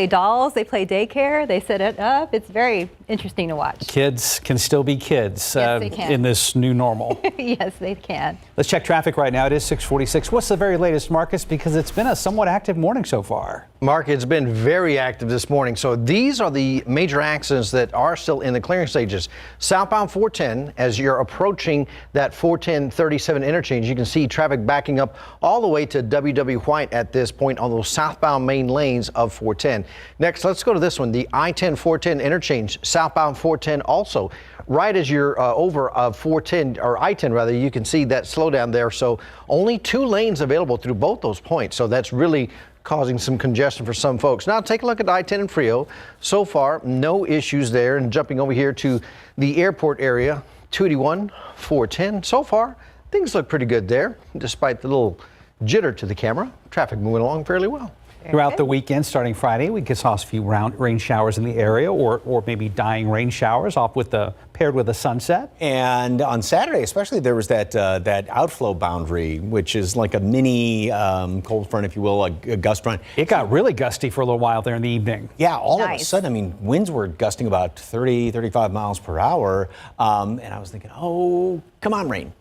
dolls, they play daycare, they set it up. It's very interesting to watch. Kids can still be kids Yes, they can. in this new normal. Yes, they can. Let's check traffic right now. It is 6:46. What's the very latest, Marcus? Because it's been a somewhat active morning so far. Mark, it's been very active this morning. So these are the major accidents that are still in the clearing stages. Southbound 410, as you're approaching that 410-37 interchange, you can see traffic backing up all the way to W.W. White at this point on those southbound main lanes of 410. Next, let's go to this one, the I-10-410 interchange, southbound 410 also. Right as you're over 410, or I-10 rather, you can see that slowdown there. So only 2 lanes available through both those points. So that's really causing some congestion for some folks. Now take a look at I-10 and Frio. So far, no issues there. And jumping over here to the airport area, 281, 410. So far, things look pretty good there, despite the little jitter to the camera. Traffic moving along fairly well. Throughout the weekend, starting Friday, we saw a few rain showers in the area, or maybe dying rain showers paired with a sunset. And on Saturday, especially, there was that outflow boundary, which is like a mini cold front, if you will, a gust front. It got really gusty for a little while there in the evening. Yeah, all of a sudden, I mean, winds were gusting about 30, 35 miles per hour. And I was thinking, oh, come on, rain.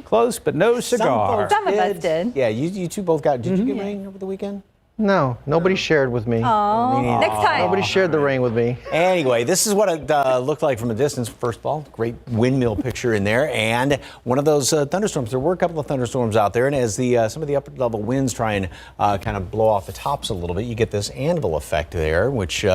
Close, but no cigar. Some of us did. Yeah, you two both got, did you get rain over the weekend? No, nobody shared with me. Oh, next time. Nobody shared the rain with me. Anyway, this is what it looked like from a distance. First of all, great windmill picture in there, and one of those thunderstorms. There were a couple of thunderstorms out there, and as some of the upper level winds try and kind of blow off the tops a little bit, you get this anvil effect there, which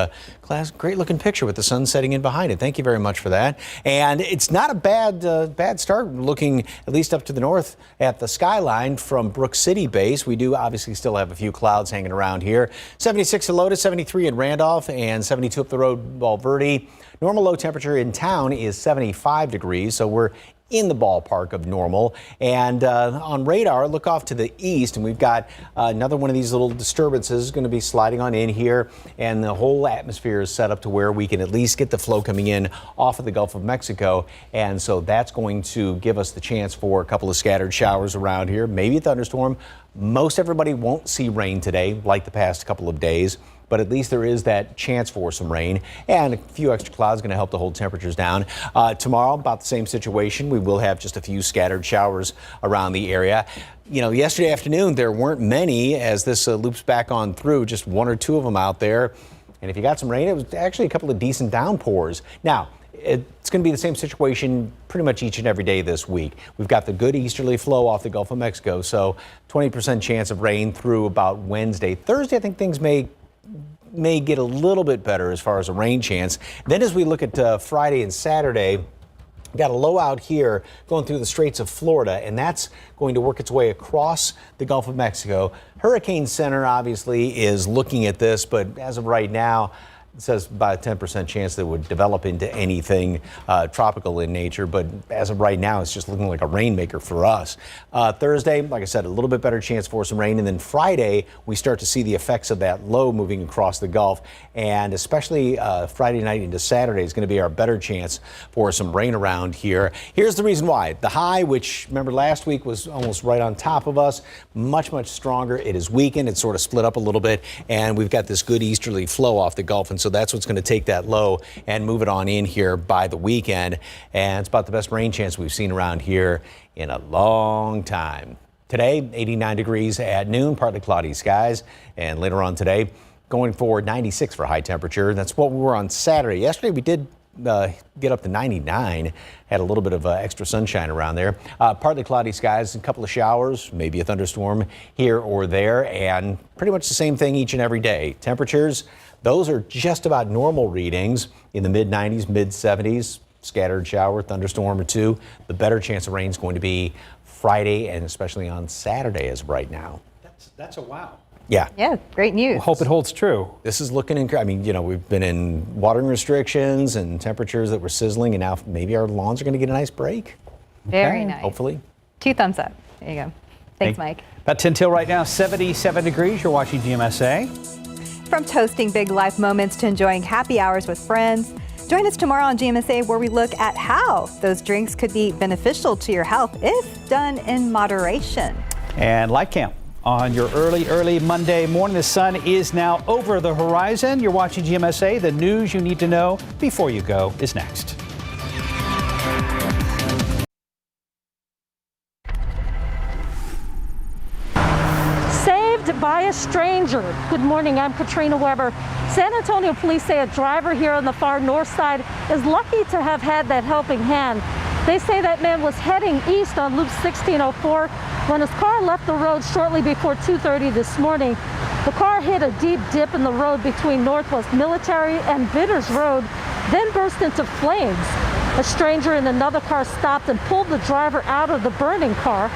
great looking picture with the sun setting in behind it. Thank you very much for that. And it's not a bad start looking at least up to the north at the skyline from Brook City base. We do obviously still have a few clouds hanging around here. 76 at Lotus, 73 in Randolph, and 72 up the road, Valverde. Normal low temperature in town is 75 degrees, so we're in the ballpark of normal. And on radar, look off to the east, and we've got another one of these little disturbances going to be sliding on in here, and the whole atmosphere is set up to where we can at least get the flow coming in off of the Gulf of Mexico, and so that's going to give us the chance for a couple of scattered showers around here, maybe a thunderstorm. Most everybody won't see rain today, like the past couple of days, but at least there is that chance for some rain, and a few extra clouds going to help to hold temperatures down. Tomorrow, about the same situation. We will have just a few scattered showers around the area. You know, yesterday afternoon, there weren't many as this loops back on through, just 1 or 2 of them out there. And if you got some rain, it was actually a couple of decent downpours. Now, it's going to be the same situation pretty much each and every day this week. We've got the good easterly flow off the Gulf of Mexico, so 20% chance of rain through about Wednesday. Thursday, I think things may get a little bit better as far as a rain chance. Then as we look at Friday and Saturday, we've got a low out here going through the Straits of Florida, and that's going to work its way across the Gulf of Mexico. Hurricane Center obviously is looking at this, but as of right now, says by a 10% chance that it would develop into anything tropical in nature. But as of right now, it's just looking like a rainmaker for us. Thursday, like I said, a little bit better chance for some rain. And then Friday, we start to see the effects of that low moving across the Gulf. And especially Friday night into Saturday is going to be our better chance for some rain around here. Here's the reason why. The high, which remember last week was almost right on top of us, much stronger. It is weakened. It's sort of split up a little bit. And we've got this good easterly flow off the Gulf. And so that's what's going to take that low and move it on in here by the weekend. And it's about the best rain chance we've seen around here in a long time. Today, 89 degrees at noon, partly cloudy skies. And later on today, going forward, 96 for high temperature. That's what we were on Saturday. Yesterday, we did get up to 99, had a little bit of extra sunshine around there. Partly cloudy skies, a couple of showers, maybe a thunderstorm here or there, and pretty much the same thing each and every day. Temperatures, those are just about normal readings in the mid-90s, mid-70s, scattered shower, thunderstorm or two. The better chance of rain is going to be Friday and especially on Saturday as of right now. That's a wow. Yeah. Yeah, great news. Hope it holds true. This is looking incredible. I mean, you know, we've been in watering restrictions and temperatures that were sizzling, and now maybe our lawns are going to get a nice break. Very nice. Hopefully. 2 thumbs up. There you go. Thanks, Mike. About 10 till right now, 77 degrees. You're watching GMSA. From toasting big life moments to enjoying happy hours with friends, join us tomorrow on GMSA where we look at how those drinks could be beneficial to your health if done in moderation. And Life Camp on your early Monday morning. The sun is now over the horizon. You're watching GMSA. The news you need to know before you go is next. Saved by a stranger. Good morning, I'm Katrina Weber. San Antonio police say a driver here on the far north side is lucky to have had that helping hand. They say that man was heading east on Loop 1604 when his car left the road shortly before 2:30 this morning. The car hit a deep dip in the road between Northwest Military and Bitters Road, then burst into flames. A stranger in another car stopped and pulled the driver out of the burning car.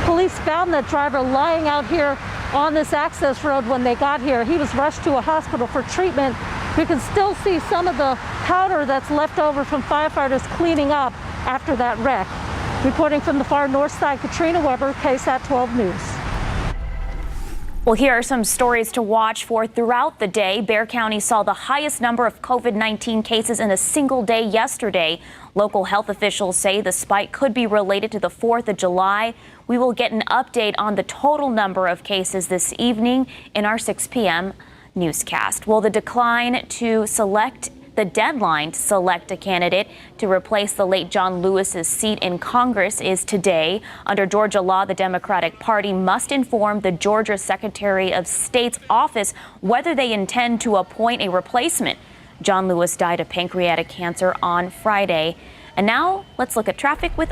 Police found that driver lying out here on this access road when they got here. He was rushed to a hospital for treatment. You can still see some of the powder that's left over from firefighters cleaning up after that wreck. Reporting from the far north side, Katrina Weber, KSAT 12 News. Well, here are some stories to watch for throughout the day. Bexar County saw the highest number of COVID-19 cases in a single day yesterday. Local health officials say the spike could be related to the 4th of July. We will get an update on the total number of cases this evening in our 6 p.m. newscast. Well, the deadline to select a candidate to replace the late John Lewis's seat in Congress is today. Under Georgia law, the Democratic Party must inform the Georgia Secretary of State's office whether they intend to appoint a replacement. John Lewis died of pancreatic cancer on Friday. And now let's look at traffic with...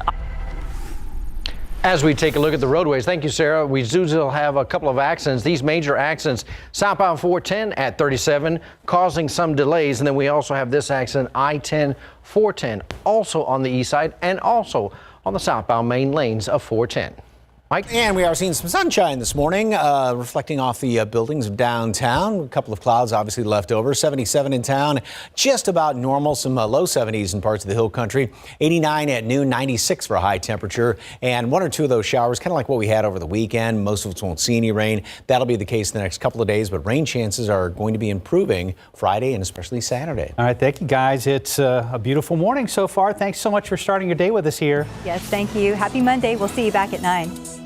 As we take a look at the roadways, thank you, Sarah. We do still have a couple of accidents. These major accidents, southbound 410 at 37, causing some delays. And then we also have this accident, I-10, 410, also on the east side and also on the southbound main lanes of 410. Mike? And we are seeing some sunshine this morning, reflecting off the buildings of downtown. A couple of clouds obviously left over. 77 in town, just about normal. Some low 70s in parts of the hill country. 89 at noon, 96 for a high temperature. And 1 or 2 of those showers, kind of like what we had over the weekend. Most of us won't see any rain. That'll be the case the next couple of days. But rain chances are going to be improving Friday and especially Saturday. All right, thank you, guys. It's a beautiful morning so far. Thanks so much for starting your day with us here. Yes, thank you. Happy Monday. We'll see you back at 9.